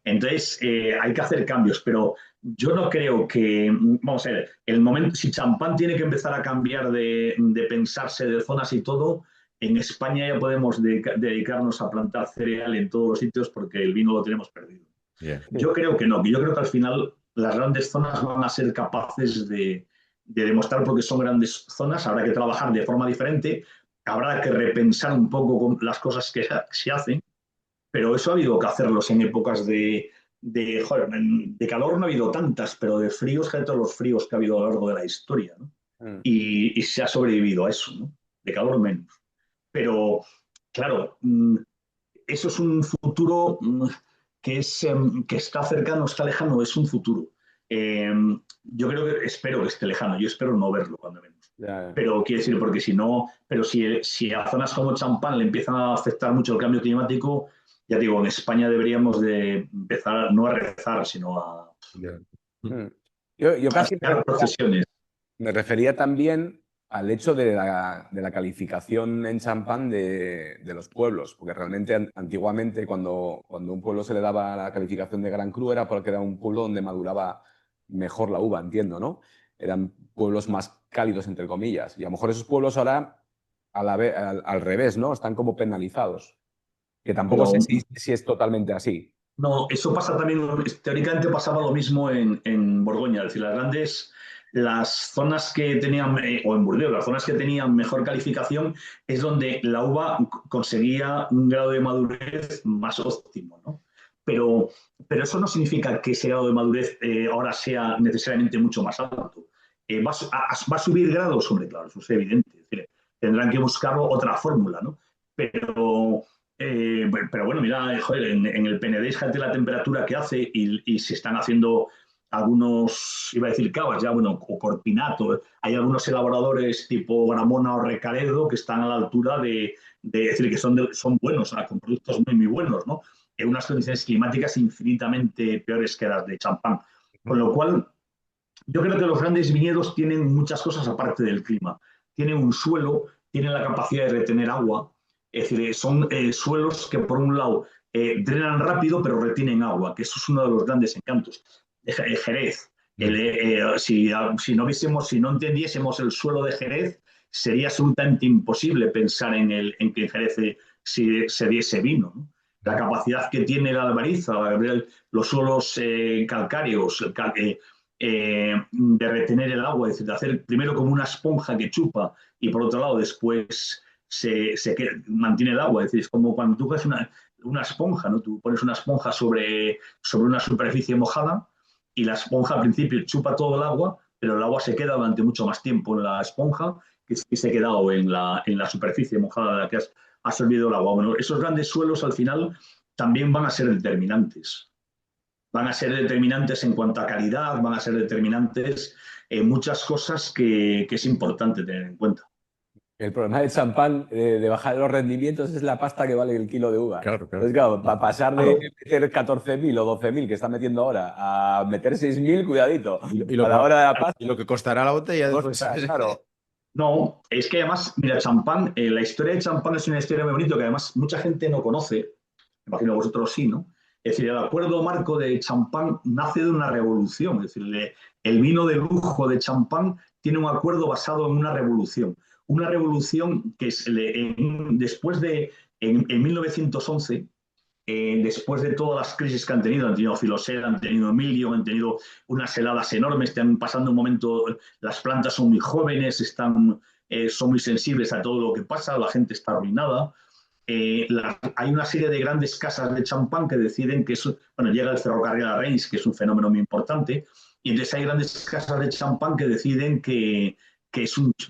entonces hay que hacer cambios, pero yo no creo que, vamos a ver, el momento, si champán tiene que empezar a cambiar de pensarse de zonas y todo, en España ya podemos dedicarnos a plantar cereal en todos los sitios porque el vino lo tenemos perdido. Yeah. Yo creo que no, que yo creo que al final las grandes zonas van a ser capaces de demostrar porque son grandes zonas, habrá que trabajar de forma diferente, habrá que repensar un poco con las cosas que se hacen, pero eso ha habido que hacerlos en épocas joder, de calor no ha habido tantas, pero de fríos, que todos los fríos que ha habido a lo largo de la historia, ¿no? Y se ha sobrevivido a eso, ¿no? De calor menos. Pero, claro, eso es un futuro que está cercano, está lejano, es un futuro. Eh, yo espero que esté lejano, yo espero no verlo cuando menos. Ya. Pero quiere decir, porque si no, pero si a zonas como Champán le empiezan a afectar mucho el cambio climático, ya digo, en España deberíamos de empezar no a rezar, sino a Yo casi hacer procesiones. me refería también al hecho de la calificación en champán de los pueblos, porque realmente antiguamente cuando un pueblo se le daba la calificación de Gran Cru era porque era un pueblo donde maduraba mejor la uva, entiendo, ¿no? Eran pueblos más cálidos, entre comillas, y a lo mejor esos pueblos ahora al revés, ¿no? Están como penalizados, que tampoco sé Pero si es totalmente así. no, eso pasa también, teóricamente pasaba lo mismo en Borgoña, es decir, las zonas que tenían, o en Burdeos, las zonas que tenían mejor calificación es donde la uva conseguía un grado de madurez más óptimo, ¿no? Pero eso no significa que ese grado de madurez ahora sea necesariamente mucho más alto. Va a subir grados, hombre, claro, eso es evidente. Es decir, tendrán que buscar otra fórmula, ¿no? Pero pero bueno, mira, joder, en el PND, fíjate la temperatura que hace y se están haciendo algunos, iba a decir cavas, ya bueno, o corpinato. Hay algunos elaboradores tipo Gramona o Recaredo que están a la altura de decir que son buenos, o sea, con productos muy, muy buenos, ¿no? En unas condiciones climáticas infinitamente peores que las de champán. Con lo cual, yo creo que los grandes viñedos tienen muchas cosas aparte del clima. Tienen un suelo, tienen la capacidad de retener agua, es decir, son suelos que por un lado drenan rápido pero retienen agua, que eso es uno de los grandes encantos. Jerez, si no entendiésemos el suelo de Jerez, sería absolutamente imposible pensar en que en Jerez se diese vino, ¿no? La capacidad que tiene la albariza, los suelos calcáreos, de retener el agua, es decir, de hacer primero como una esponja que chupa y por otro lado después mantiene el agua. Es decir, es como cuando tú coges una esponja, ¿no? Tú pones una esponja sobre una superficie mojada y la esponja al principio chupa todo el agua, pero el agua se queda durante mucho más tiempo en la esponja que si se ha quedado en la superficie mojada de la que has absorbido el agua. Bueno, esos grandes suelos al final también van a ser determinantes. Van a ser determinantes en cuanto a calidad, van a ser determinantes en muchas cosas que es importante tener en cuenta. El problema del champán de bajar los rendimientos es la pasta que vale el kilo de uva. Claro, claro. Entonces, claro, para pasar de meter 14.000 o 12.000 que está metiendo ahora a meter 6.000, cuidadito. Y A la hora de la pasta. y lo que costará la botella después. Claro. No, es que además, mira, champán, la historia de champán es una historia muy bonita que además mucha gente no conoce, me imagino vosotros sí, ¿no? Es decir, el acuerdo marco de champán nace de una revolución, es decir, el vino de lujo de champán tiene un acuerdo basado en una revolución que es después en 1911, después de todas las crisis que han tenido Filosera, han tenido Emilio, han tenido unas heladas enormes, están pasando un momento, las plantas son muy jóvenes, son muy sensibles a todo lo que pasa, la gente está arruinada. hay una serie de grandes casas de champán que deciden que bueno, llega el ferrocarril a Reims, que es un fenómeno muy importante, y entonces hay grandes casas de champán que deciden que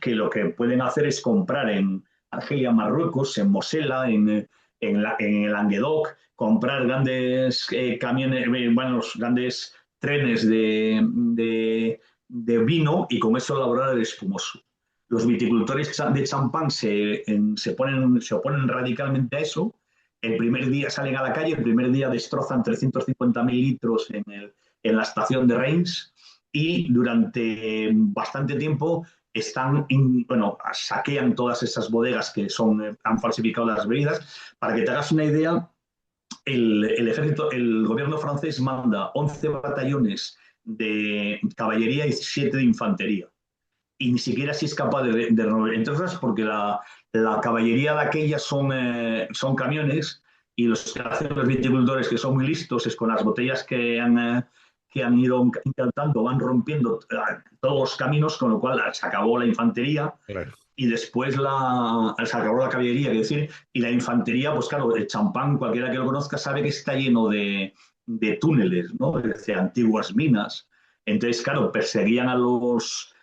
lo que pueden hacer es comprar en Argelia, Marruecos, en Mosela, en el Languedoc, comprar grandes camiones, bueno, los grandes trenes de vino y con eso elaborar el espumoso. Los viticultores de champán se oponen radicalmente a eso. El primer día salen a la calle, el primer día destrozan 350.000 litros en la estación de Reims y durante bastante tiempo saquean todas esas bodegas que han falsificado las bebidas. Para que te hagas una idea, el gobierno francés manda 11 batallones de caballería y 7 de infantería. Y ni siquiera si es capaz de remover. Entre otras, porque la caballería de aquellas son camiones y los que hacen los viticultores, que son muy listos, es con las botellas que han ido incantando, van rompiendo todos los caminos, con lo cual se acabó la infantería. Claro. Y después se acabó la caballería, quiero decir, y la infantería, pues claro, el champán, cualquiera que lo conozca sabe que está lleno de túneles, ¿no? Es decir, antiguas minas. Entonces, claro, perseguían a los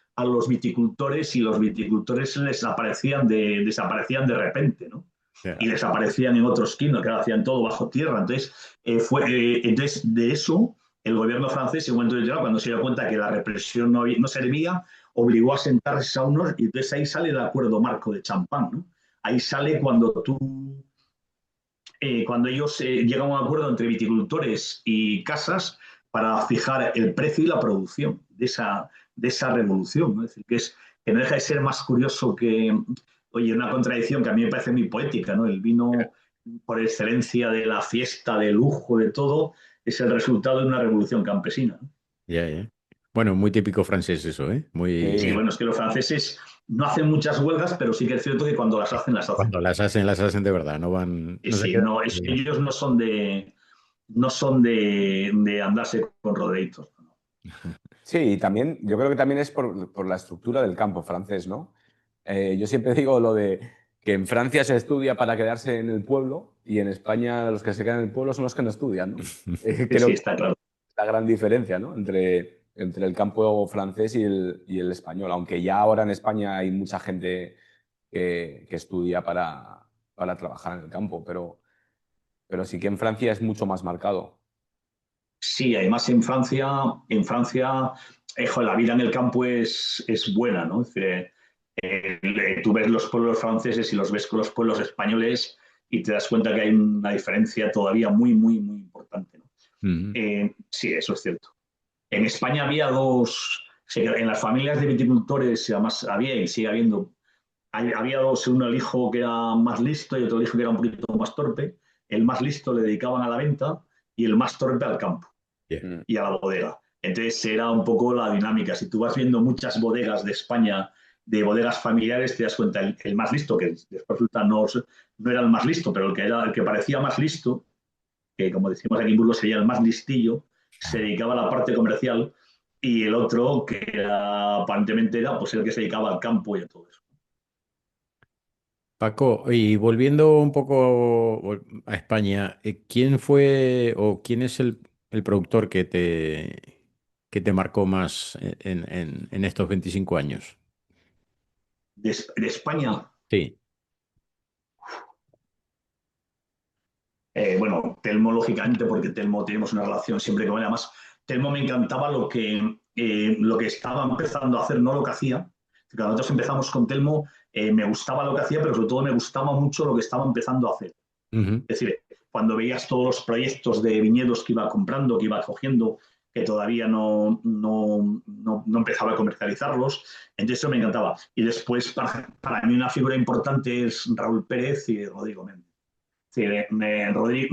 viticultores y los viticultores desaparecían de repente, ¿no? Yeah. Y desaparecían en otros quinos, que hacían todo bajo tierra. Entonces, entonces de eso, el gobierno francés, en un momento determinado, cuando se dio cuenta que la represión no servía, obligó a sentarse a unos, y entonces ahí sale el acuerdo marco de Champán, ¿no? Ahí sale cuando ellos llegan a un acuerdo entre viticultores y casas para fijar el precio y la producción de esa revolución, ¿no? Es decir, que no deja de ser más curioso que, oye, una contradicción que a mí me parece muy poética, ¿no? El vino, por excelencia de la fiesta, de lujo, de todo, es el resultado de una revolución campesina, ¿no? Yeah. Bueno, muy típico francés eso, ¿eh? Sí, bueno, es que los franceses no hacen muchas huelgas, pero sí que es cierto que cuando las hacen, las hacen. Cuando las hacen de verdad, no van... Ellos no son de andarse con rodeitos. Sí, y también, yo creo que también es por la estructura del campo francés, ¿no? Yo siempre digo lo de que en Francia se estudia para quedarse en el pueblo y en España los que se quedan en el pueblo son los que no estudian, ¿no? Creo sí, está claro. La gran diferencia, ¿no? entre el campo francés y el español, aunque ya ahora en España hay mucha gente que estudia para trabajar en el campo, pero sí que en Francia es mucho más marcado. Sí, además en Francia, la vida en el campo es buena, ¿no? Es decir, tú ves los pueblos franceses y los ves con los pueblos españoles y te das cuenta que hay una diferencia todavía muy, muy, muy importante, ¿no? Sí, eso es cierto. En España había en las familias de viticultores, además había y sigue habiendo, había uno el hijo que era más listo y otro hijo que era un poquito más torpe. El más listo le dedicaban a la venta y el más torpe al campo y a la bodega. Entonces era un poco la dinámica. Si tú vas viendo muchas bodegas de España, de bodegas familiares, te das cuenta el más listo, que después resulta no era el más listo, pero el que parecía más listo, que como decimos aquí en Burgos sería el más listillo, se dedicaba a la parte comercial, y el otro, que aparentemente era pues el que se dedicaba al campo y a todo eso. Paco, y volviendo un poco a España, ¿quién fue o quién es el productor que te marcó más en estos 25 años? ¿De España? Sí. Bueno, Telmo, lógicamente, porque Telmo tenemos una relación siempre con él. Además, Telmo me encantaba lo que estaba empezando a hacer, no lo que hacía. Cuando nosotros empezamos con Telmo, me gustaba lo que hacía, pero sobre todo me gustaba mucho lo que estaba empezando a hacer. Es decir, cuando veías todos los proyectos de viñedos que iba comprando, que iba cogiendo, que todavía no empezaba a comercializarlos, entonces eso me encantaba. Y después, para mí, una figura importante es Raúl Pérez y Rodrigo Méndez. Sí,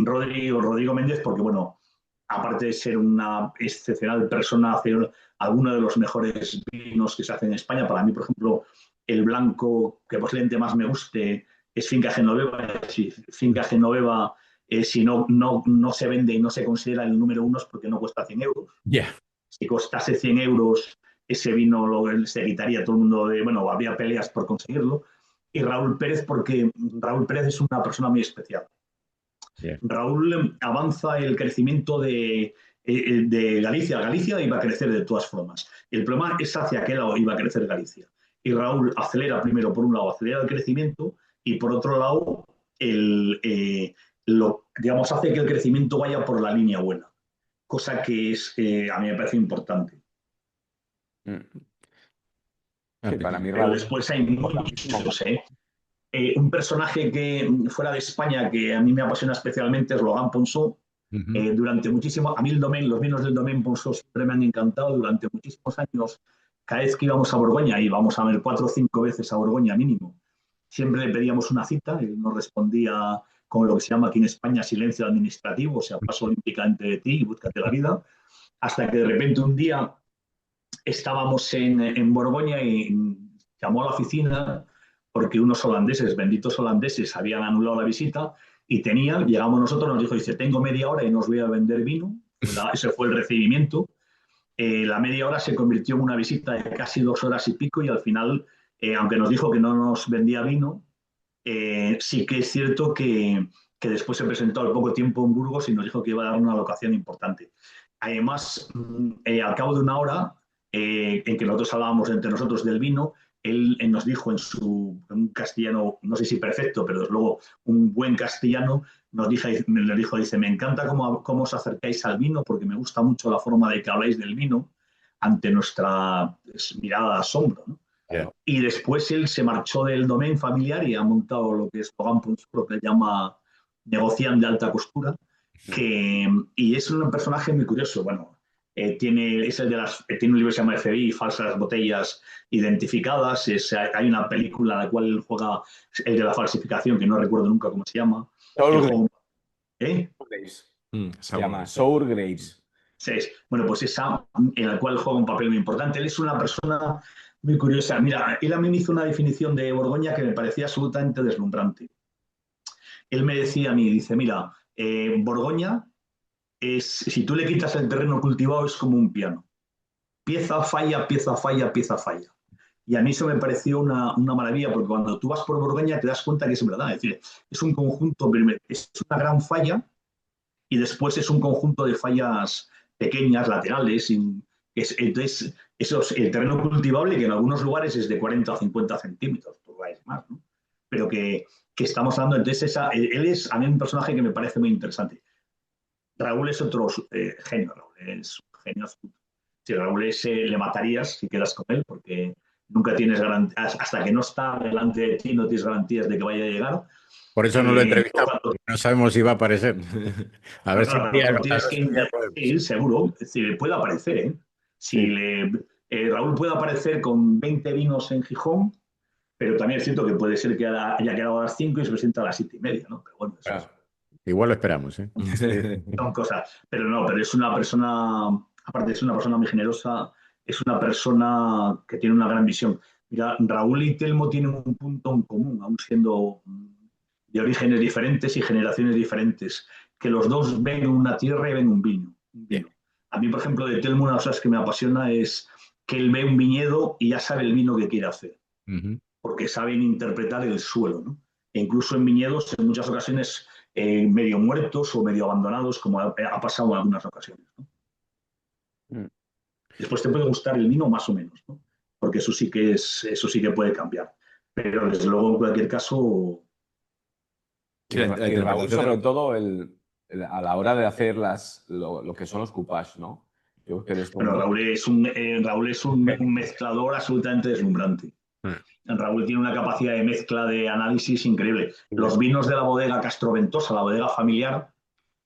Rodrigo Méndez, porque, bueno, aparte de ser una excepcional persona, hace algunos de los mejores vinos que se hacen en España. Para mí, por ejemplo, el blanco que posiblemente más me guste es Finca Genoveva. Si Finca Genoveva, si no se vende y no se considera el número uno, es porque no cuesta 100 euros. Yeah. Si costase 100 euros, ese vino se quitaría todo el mundo habría peleas por conseguirlo. y Raúl Pérez, porque Raúl Pérez es una persona muy especial. Bien. Raúl avanza el crecimiento de Galicia. Galicia iba a crecer de todas formas. El problema es hacia qué lado iba a crecer Galicia. Y Raúl acelera primero, por un lado, acelera el crecimiento y por otro lado, digamos, hace que el crecimiento vaya por la línea buena, cosa que a mí me parece importante. Sí, para mí Pero Raúl. después hay muchos, ¿eh? Un personaje que fuera de España que a mí me apasiona especialmente es Logan Ponsó. Durante muchísimo, a mí los vinos del Domaine Ponsó siempre me han encantado. Durante muchísimos años, cada vez que íbamos a Borgoña, y íbamos a ver 4 o 5 veces a Borgoña mínimo, siempre le pedíamos una cita, él nos respondía con lo que se llama aquí en España silencio administrativo, o sea, paso olímpicamente de ti y búscate la vida, hasta que de repente un día estábamos en Borgoña y llamó a la oficina porque unos holandeses, benditos holandeses, habían anulado la visita y llegamos nosotros, nos dijo, dice, tengo media hora y no os voy a vender vino. Ese fue el recibimiento. La media hora se convirtió en una visita de casi 2 horas y pico y al final, aunque nos dijo que no nos vendía vino, sí que es cierto que después se presentó al poco tiempo en Burgos y nos dijo que iba a dar una locación importante. Además, al cabo de una hora, en que nosotros hablábamos entre nosotros del vino, él nos dijo en un castellano, no sé si perfecto, pero desde luego un buen castellano, nos dijo, dice, me encanta cómo os acercáis al vino porque me gusta mucho la forma de que habláis del vino ante nuestra mirada de asombro, ¿no? Yeah. Y después él se marchó del domain familiar y ha montado lo que es Logan Ponsó, lo que llama negocian de alta costura, y es un personaje muy curioso. Bueno, tiene un libro que se llama FBI, falsas botellas identificadas. Hay una película en la cual él juega el de la falsificación, que no recuerdo nunca cómo se llama. Sour Graves. Se llama Sour Graves. Sí, bueno, pues esa en la cual juega un papel muy importante. Él es una persona muy curiosa. Mira, él a mí me hizo una definición de Borgoña que me parecía absolutamente deslumbrante. Él me decía a mí, dice, mira, Borgoña si tú le quitas el terreno cultivado es como un piano. Pieza, falla, pieza, falla, pieza, falla. Y a mí eso me pareció una maravilla, porque cuando tú vas por Borgoña te das cuenta que es verdad. Es decir, es un conjunto, es una gran falla y después es un conjunto de fallas pequeñas, laterales. Entonces, el terreno cultivable, que en algunos lugares es de 40 o 50 centímetros, más, ¿no? Pero que estamos hablando, entonces él es a mí un personaje que me parece muy interesante. Raúl es otro genio, Raúl es un genio absoluto. Si Raúl le matarías si quedas con él, porque nunca tienes garantías, hasta que no está delante de ti, no tienes garantías de que vaya a llegar. Por eso no lo entrevistamos, porque no sabemos si va a aparecer. A ver sí, seguro, es decir, puede aparecer, ¿eh? Si Raúl puede aparecer con 20 vinos en Gijón, pero también es cierto que puede ser que haya quedado a las 5 y se presenta a las 7:30, ¿no? Pero bueno, eso igual lo esperamos, ¿eh? son cosas. Pero es una persona, aparte es una persona muy generosa, es una persona que tiene una gran visión. Mira, Raúl y Telmo tienen un punto en común, aún siendo de orígenes diferentes y generaciones diferentes, que los dos ven una tierra y ven un vino. A mí, por ejemplo, de Telmo una de las cosas que me apasiona es que él ve un viñedo y ya sabe el vino que quiere hacer, porque saben interpretar el suelo, ¿no? E incluso en viñedos, en muchas ocasiones, medio muertos o medio abandonados, como ha pasado en algunas ocasiones, ¿no? Después te puede gustar el vino más o menos, ¿no? Porque eso sí que puede cambiar. Pero desde luego, en cualquier caso... Y Raúl, sobre todo, a la hora de hacer lo que son los coupages, ¿no? Bueno, Raúl es un mezclador absolutamente deslumbrante. Raúl tiene una capacidad de mezcla de análisis increíble. Los vinos de la bodega Castroventosa, la bodega familiar,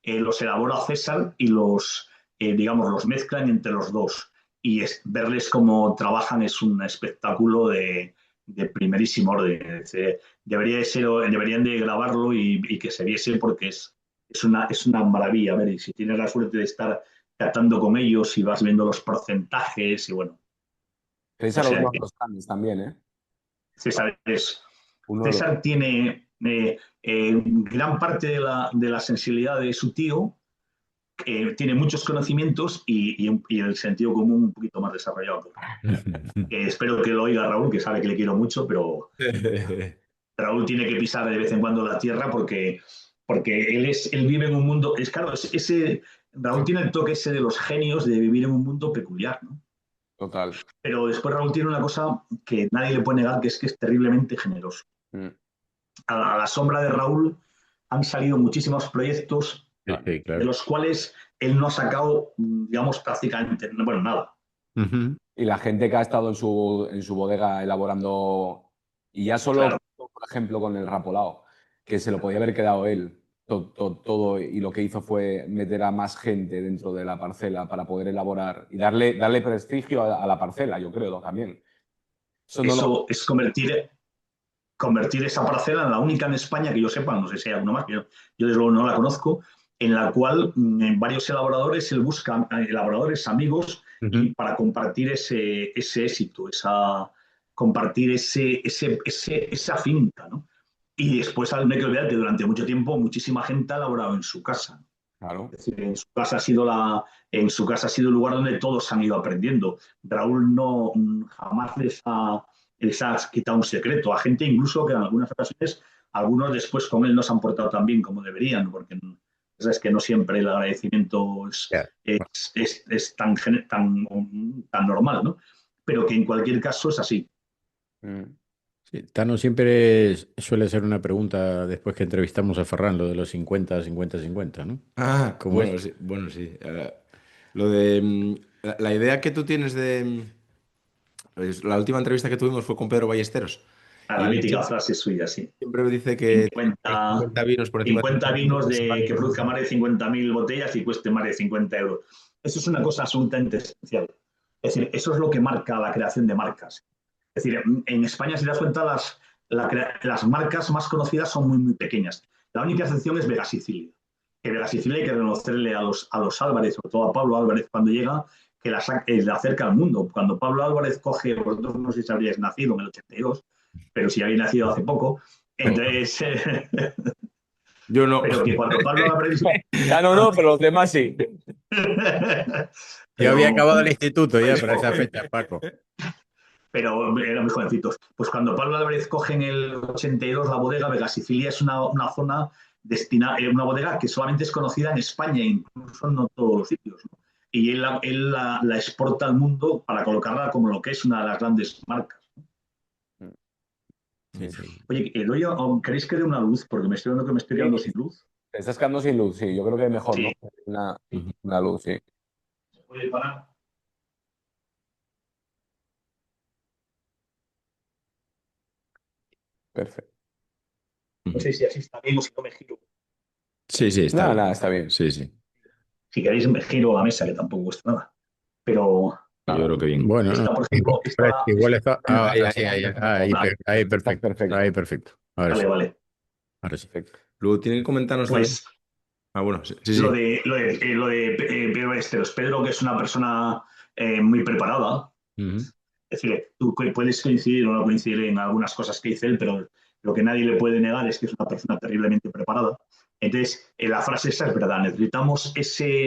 los elabora César y los mezclan entre los dos. Y verles cómo trabajan es un espectáculo de primerísimo orden. Deberían de grabarlo y que se viese porque es una maravilla. A ver, y si tienes la suerte de estar catando con ellos y vas viendo los porcentajes y bueno. César es uno de los cambios también, ¿eh? César tiene gran parte de la sensibilidad de su tío, tiene muchos conocimientos y el sentido común un poquito más desarrollado. Espero que lo oiga Raúl, que sabe que le quiero mucho, pero Raúl tiene que pisar de vez en cuando la tierra porque él vive en un mundo, claro, Raúl tiene el toque ese de los genios de vivir en un mundo peculiar, ¿no? Total. Pero después Raúl tiene una cosa que nadie le puede negar, que es terriblemente generoso. A la sombra de Raúl han salido muchísimos proyectos Sí, claro. de los cuales él no ha sacado, digamos, prácticamente, bueno, nada. Y la gente que ha estado en su bodega elaborando, y ya solo, Claro. por ejemplo, con el rapolao, que se lo podía haber quedado él todo, y lo que hizo fue meter a más gente dentro de la parcela para poder elaborar y darle prestigio a la parcela, yo creo, también. Eso es convertir esa parcela en la única en España que yo sepa, no sé si hay alguna más, yo desde luego no la conozco, en la cual varios elaboradores él busca elaboradores, amigos, y para compartir ese éxito, compartir esa finca, ¿no? Y después no hay que olvidar que durante mucho tiempo muchísima gente ha elaborado en su casa. Claro. Es decir, en su casa ha sido el lugar donde todos han ido aprendiendo. Raúl no jamás les ha quitado un secreto. A gente incluso que en algunas ocasiones, algunos después con él no se han portado tan bien como deberían, porque es que no siempre el agradecimiento es tan normal, ¿no? Pero que en cualquier caso es así. Sí, Tano siempre suele hacer una pregunta después que entrevistamos a Ferran, lo de los 50-50-50, ¿no? ¿Cómo bueno, es? sí, bueno, sí. Lo de la idea que tú tienes de la última entrevista que tuvimos fue con Pedro Ballesteros. A Y la él mítica frase suya, sí. siempre me dice que 50, 50 vinos por encima 50 vinos de que produzca más de 50.000 botellas y cueste más de 50 euros. Eso es una cosa absolutamente esencial. Es decir, eso es lo que marca la creación de marcas. Es decir, en España, si te das cuenta, las marcas más conocidas son muy, muy pequeñas. La única excepción es Vega Sicilia. Que Vega Sicilia hay que reconocerle a los Álvarez, sobre todo a Pablo Álvarez cuando llega, que la acerca al mundo. Cuando Pablo Álvarez coge, vosotros no sé si habríais nacido en el 82, pero si habéis nacido hace poco, entonces... Yo no. Pero que cuando Pablo Álvarez... Ya no, pero los demás sí. Yo había acabado el instituto ya para esa fecha, Paco. Pero eran muy jovencitos. Pues cuando Pablo Álvarez coge en el 82 la bodega, Vega Sicilia es una zona destinada, una bodega que solamente es conocida en España, incluso no en todos los sitios, ¿no? Y él la exporta al mundo para colocarla como lo que es una de las grandes marcas. Sí, sí. Oye, ¿queréis que dé una luz? Porque me estoy viendo que me estoy quedando sin luz. Te estás quedando sin luz, sí. Yo creo que es mejor, Sí. ¿no? Una luz, sí. ¿Se puede parar? Perfecto. No sé si así está bien o si no me giro. Sí, sí, está bien. Nada, está bien. Sí, sí. Si queréis me giro a la mesa, que tampoco cuesta nada. Pero Yo creo que bien. Bueno, esta, por ejemplo, igual está. Ahí, Ahí, perfecto. Ahí, perfecto. Ahora sí. vale. Ahora sí. Perfecto. Luego tienen que comentarnos Pues bueno, sí. lo de Pedro Ballesteros. Pedro, que es una persona muy preparada. Es decir, tú puedes coincidir o no coincidir en algunas cosas que dice él, pero lo que nadie le puede negar es que es una persona terriblemente preparada. Entonces, la frase esa es verdad. Necesitamos esos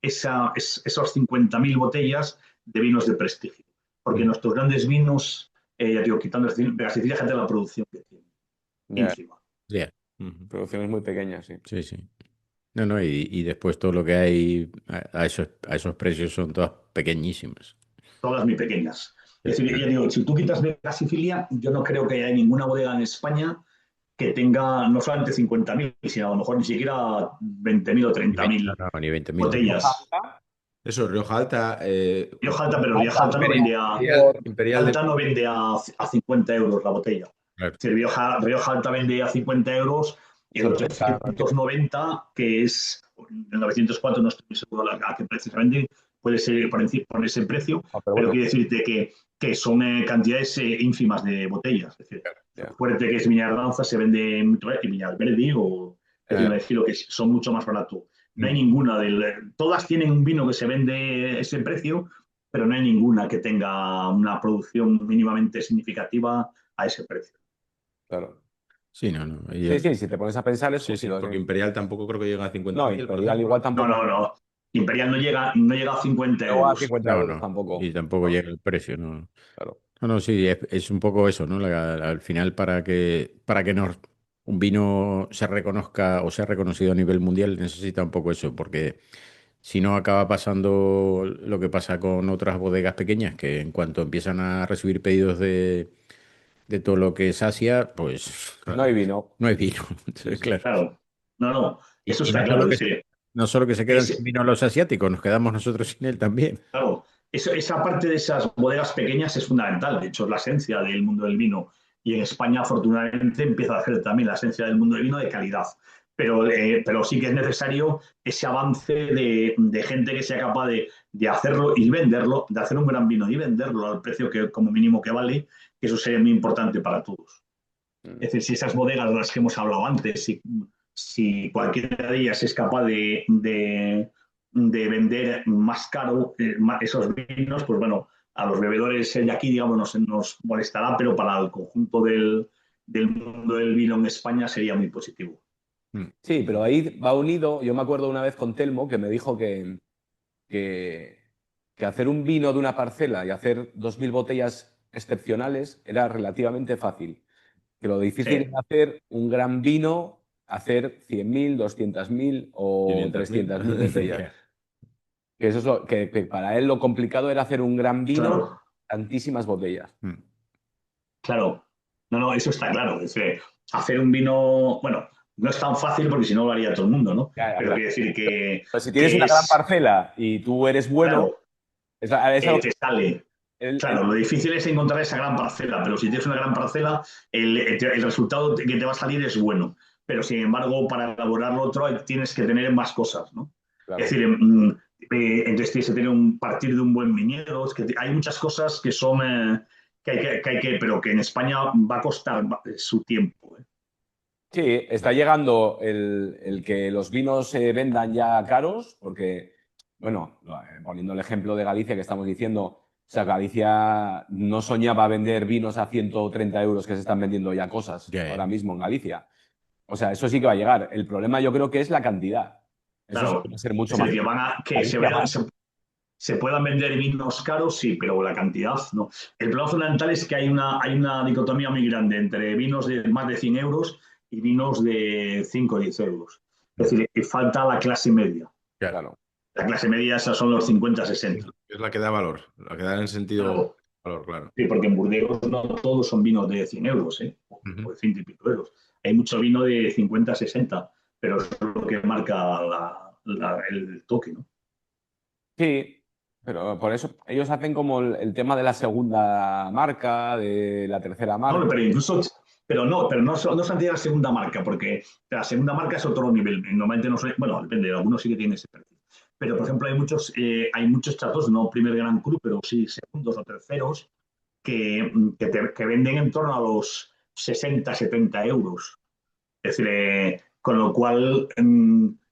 50.000 botellas de vinos de prestigio. Porque nuestros grandes vinos, ya digo, quitando Vega Sicilia, fíjate la producción que tiene. Ínfima. Yeah. Producciones muy pequeñas, sí. Sí, sí. No, y después todo lo que hay a esos precios son todas pequeñísimas. Todas muy pequeñas. Es decir, ya digo, si tú quitas Vega Sicilia, yo no creo que haya ninguna bodega en España que tenga no solamente 50.000, sino a lo mejor ni siquiera 20.000 o 30.000 No, ni 20.000. botellas. Eso, Rioja Alta. Rioja Alta, pero Rioja Alta no vende a 50 euros la botella. Claro. Si Rioja Alta vende a 50 euros, el 890, que es el 904, no estoy seguro a qué precio se vende, puede ser por ese precio, pero quiero decirte que son cantidades ínfimas de botellas. Es decir, fuerte que es Viña Danza se vende mucho, y Viña Alberdi o decirlo que son mucho más barato. No hay ninguna todas tienen un vino que se vende ese precio, pero no hay ninguna que tenga una producción mínimamente significativa a ese precio. Claro. Sí, no. Sí, si te pones a pensar eso. Sí, porque Imperial tampoco creo que llega a 50. No, Imperial igual tampoco. No. Imperial no llega a 50 No a euros. 50 euros tampoco. Y tampoco llega el precio, ¿no? Claro. No, sí, es un poco eso, ¿no? Al final, un vino se reconozca o sea reconocido a nivel mundial, necesita un poco eso, porque si no acaba pasando lo que pasa con otras bodegas pequeñas, que en cuanto empiezan a recibir pedidos de todo lo que es Asia, pues No hay vino. no hay vino. Sí, Entonces, sí. claro. Claro, no, eso Y está no claro. solo Es que, decir, no solo que se quedan sin vino los asiáticos, nos quedamos nosotros sin él también. claro, esa parte de esas bodegas pequeñas es fundamental. De hecho, es la esencia del mundo del vino. Y en España, afortunadamente, empieza a hacer también la esencia del mundo del vino de calidad. Pero sí que es necesario ese avance de gente que sea capaz de hacerlo y venderlo, de hacer un gran vino y venderlo al precio que como mínimo que vale, que eso sería muy importante para todos. Es decir, si esas bodegas de las que hemos hablado antes, si cualquiera de ellas es capaz de vender más caro esos vinos, pues bueno, a los bebedores de aquí, digamos, nos molestará, pero para el conjunto del mundo del vino en España sería muy positivo. Sí, pero ahí va unido. Yo me acuerdo una vez con Telmo que me dijo que, que hacer un vino de una parcela y hacer 2.000 botellas excepcionales era relativamente fácil. Que lo difícil Sí, era hacer un gran vino, hacer 100.000, 200.000 o 500.000. 300.000 botellas. Que eso es que para él lo complicado era hacer un gran vino, claro, tantísimas botellas. claro. No, eso está claro. Es decir, hacer un vino, bueno, no es tan fácil porque si no lo haría todo el mundo, ¿no? Ya, Pero claro. quiero decir Pero si tienes que una gran es, parcela y tú eres bueno, claro, es algo te sale. el- Claro, el- lo difícil es encontrar esa gran parcela, pero si tienes una gran parcela, el resultado que te va a salir es bueno. Pero sin embargo, para elaborar lo otro tienes que tener más cosas, ¿no? Es claro. decir, entonces tienes que tener partir de un buen viñedo. Es que hay muchas cosas que son pero que en España va a costar su tiempo. Sí, está llegando el que los vinos se vendan ya caros, porque, bueno, poniendo el ejemplo de Galicia que estamos diciendo, o sea, Galicia no soñaba vender vinos a 130 euros que se están vendiendo ya cosas Ya, ahora mismo en Galicia. O sea, eso sí que va a llegar. El problema yo creo que es la cantidad. Eso sí Claro. que va a ser Es mucho más. decir, que Galicia más. se puedan vender vinos caros, sí, pero la cantidad no. El problema fundamental es que hay una dicotomía muy grande entre vinos de más de 100 euros y vinos de 5 o 10 euros. Es decir, que falta la clase media. claro. Claro. La clase media, esas son los 50-60. Es la que da valor, la que da en sentido Claro, valor, claro. sí, porque en Burdeos no todos son vinos de 100 euros, Ujú. o de 100 y pico euros. Hay mucho vino de 50-60, pero eso es lo que marca el toque, ¿no? Sí, pero por eso ellos hacen como el tema de la segunda marca, de la tercera No, marca. pero no se la segunda marca, porque la segunda marca es otro nivel. Normalmente no soy, bueno, depende, algunos sí que tienen ese perfil. Pero, por ejemplo, hay muchos chatos, no primer Gran Cru, pero sí segundos o terceros, que venden en torno a los 60-70 euros. Es decir, con lo cual,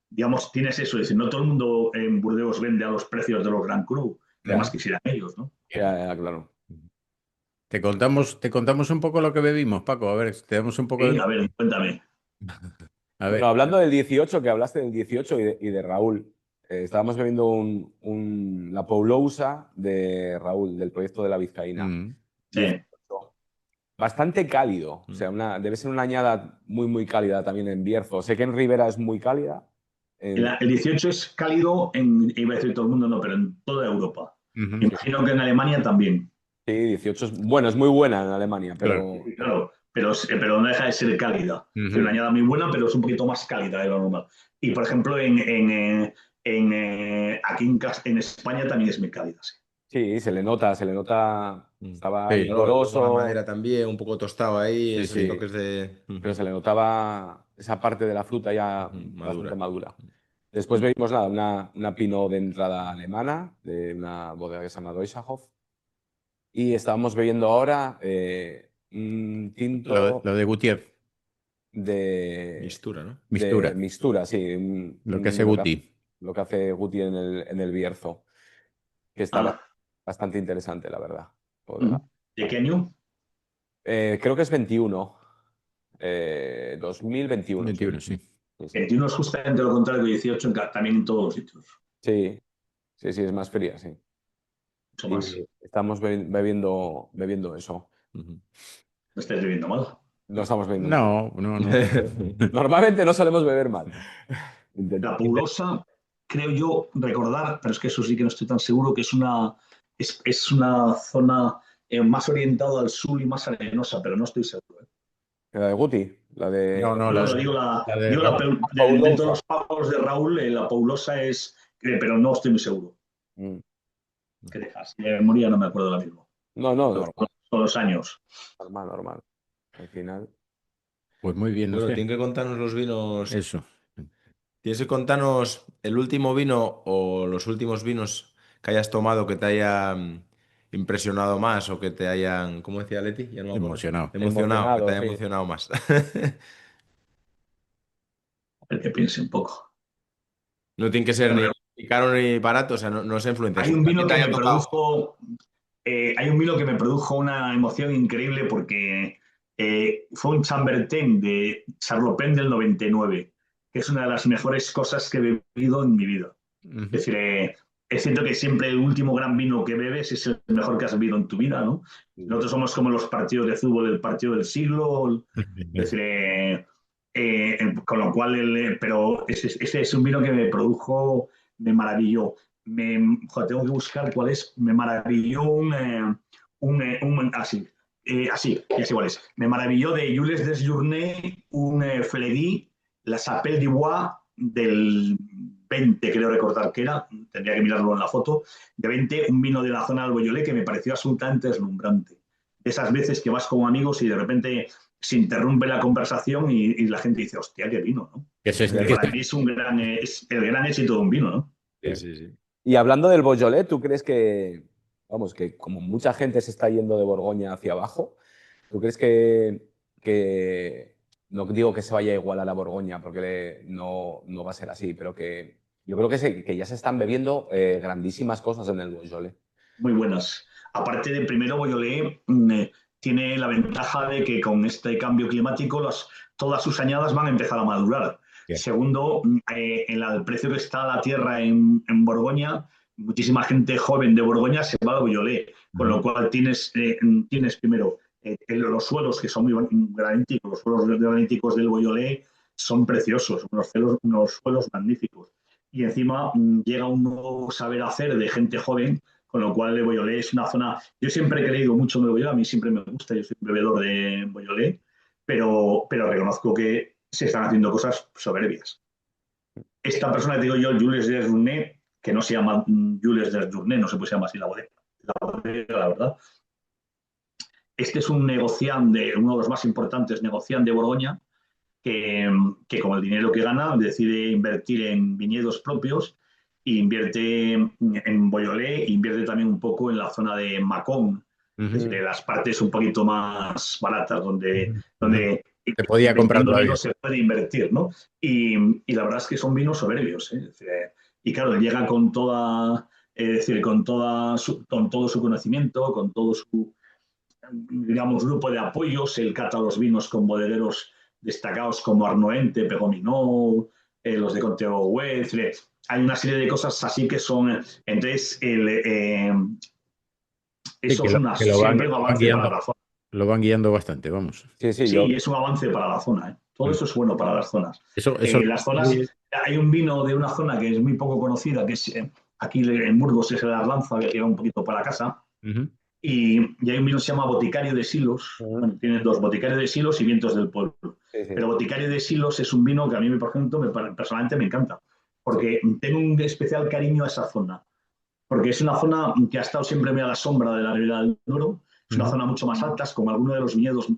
digamos, tienes eso. Es decir, no todo el mundo en Burdeos vende a los precios de los Gran Cru, que Ya, además quisieran ellos, ¿no? ya, claro. Te contamos un poco lo que bebimos, Paco. A ver, te damos un poco Sí, de... a ver, cuéntame. A Bueno, ver. hablando del 18, que hablaste del 18 y de Raúl, estábamos bebiendo la Poulousa de Raúl, del proyecto de la Vizcaína. Mm, 18. Bastante cálido, o sea, Mm. debe ser una añada muy, muy cálida también en Bierzo. Sé que en Ribera es muy cálida. El Sí, 18 es cálido iba a decir todo el mundo, no, pero en toda Europa. ujú, Imagino que en Alemania también. 18 bueno, es muy buena en Alemania, claro. pero Sí, claro, pero no deja de ser cálida. Es Ujú. una añada muy buena, pero es un poquito más cálida de lo normal. Y, por ejemplo, aquí en España también es muy cálida, sí. sí, se le nota, estaba Sí, Color, un poco la oloroso, madera también, un poco tostado ahí, sí, esos sí, toques de pero se le notaba esa parte de la fruta ya bastante madura. madura. Después bebimos nada, una Pinot de entrada alemana, de una bodega que se llama Deutscherhof. Y estábamos bebiendo ahora un Lo, tinto lo de Gutiérrez, de, Mistura, ¿no? de mistura, mixtura, sí, lo que hace Guti. lo que hace Guti en el Bierzo, que está Ah, bastante interesante, la verdad. ¿de qué año? Creo que es 21, 2021, sí. 21, sí. Sí, sí. 21 es justamente lo contrario que 18 también en todos los sitios. Sí, sí, sí, es más fría, sí. mucho más. y estamos bebiendo eso. Ujú. No estáis bebiendo mal. No estamos bebiendo mal. No, no, no. Normalmente no solemos beber mal. La Paulosa, creo yo recordar, pero es que eso sí que no estoy tan seguro, que es una zona más orientada al sur y más arenosa, pero no estoy seguro. La de Guti, la No, de no, No, no, digo la de Raúl. de todos los pavos de Raúl, la Paulosa es, pero no estoy muy seguro. Mm. ¿Qué dejas? De memoria no me acuerdo ahora mismo. No, normal, Son los años. normal. Al final. Pues muy bien, no Bueno, sé. tienen que contarnos los vinos. Eso. Tienes que contarnos el último vino o los últimos vinos que hayas tomado que te hayan impresionado más o que te hayan, ¿cómo decía Leti? Ya no me acuerdo. Emocionado. Emocionado, que te Emocionado, haya sí. emocionado más. A ver que piense un poco. No tiene que ser ni caro ni barato, o sea, no es influencia. Hay un Que vino te que haya me tocado. produjo, hay un vino que me produjo una emoción increíble porque fue un Chambertin de Charlopen del 99, que es una de las mejores cosas que he bebido en mi vida. Es Ujú. decir, es cierto que siempre el último gran vino que bebes es el mejor que has bebido en tu vida, ¿no? Nosotros somos como los partidos de fútbol, el partido del siglo. Es decir, con lo cual, pero ese es un vino que me produjo, me maravilló. Joder, tengo que buscar cuál es. Me maravilló así, ya sé cuál es. Me maravilló de Jules Desjournées, un Fleury, La Chapelle du Bois del 20, creo recordar que era, tendría que mirarlo en la foto, de 20, un vino de la zona del Beaujolais que me pareció absolutamente deslumbrante. Esas veces que vas con amigos y de repente se interrumpe la conversación y la gente dice, hostia, qué vino, ¿no? Que se, Que que para mí es el gran éxito de un vino, ¿no? Sí. Y hablando del Beaujolais, ¿tú crees que, vamos, que como mucha gente se está yendo de Borgoña hacia abajo, ¿tú crees que no digo que se vaya a igualar a Borgoña, porque no va a ser así, pero que yo creo que ya se están bebiendo grandísimas cosas en el Beaujolais? Muy buenas. Aparte de primero, Beaujolais tiene la ventaja de que con este cambio climático todas sus añadas van a empezar a madurar. Bien. Segundo, el precio que está la tierra en Borgoña, muchísima gente joven de Borgoña se va al Beaujolais, con lo cual tienes primero los suelos que son muy graníticos, los suelos graníticos del Beaujolais son preciosos, unos suelos magníficos. Y encima llega un nuevo saber hacer de gente joven, con lo cual el Beaujolais es una zona. Yo siempre he creído mucho en el Beaujolais, a mí siempre me gusta, yo soy un bebedor de Beaujolais, pero reconozco que se están haciendo cosas soberbias. Esta persona que digo yo, Jules Desjournées, que no se llama Jules Desjournées, no se puede llamar así la verdad. Este es un negociante, uno de los más importantes negociantes de Borgoña, que con el dinero que gana decide invertir en viñedos propios e invierte en Beaujolais e invierte también un poco en la zona de Mâcon, es decir, de las partes un poquito más baratas donde Te podía comprar invirtiendo todavía. vino se puede invertir, ¿no? Y la verdad es que son vinos soberbios, ¿eh? Es decir, y claro, llega con toda, es decir, con todo su conocimiento, con todo su, digamos, grupo de apoyos, él cata los vinos con bodegueros destacados como Arnoente, Pegominot, los de Conteo West. Hay una serie de cosas así que son. Entonces, Sí, eso es siempre un avance para la zona. lo van guiando bastante, vamos. Sí, Sí, es un avance para la zona. ¿Eh? Todo Mm. eso es bueno para las zonas. Eso, Las zonas, hay un vino de una zona que es muy poco conocida, que es aquí en Burgos, es el Arlanza, que lleva un poquito para casa. Ujú. Y hay un vino que se llama Boticario de Silos. Bueno, tiene dos, Boticario de Silos y Vientos del Pueblo. Sí. Pero Boticario de Silos es un vino que a mí, por ejemplo, personalmente me encanta, porque tengo un especial cariño a esa zona, porque es una zona que ha estado siempre muy a la sombra de la Ribera del Duero, es una zona mucho más alta, con algunos de los viñedos,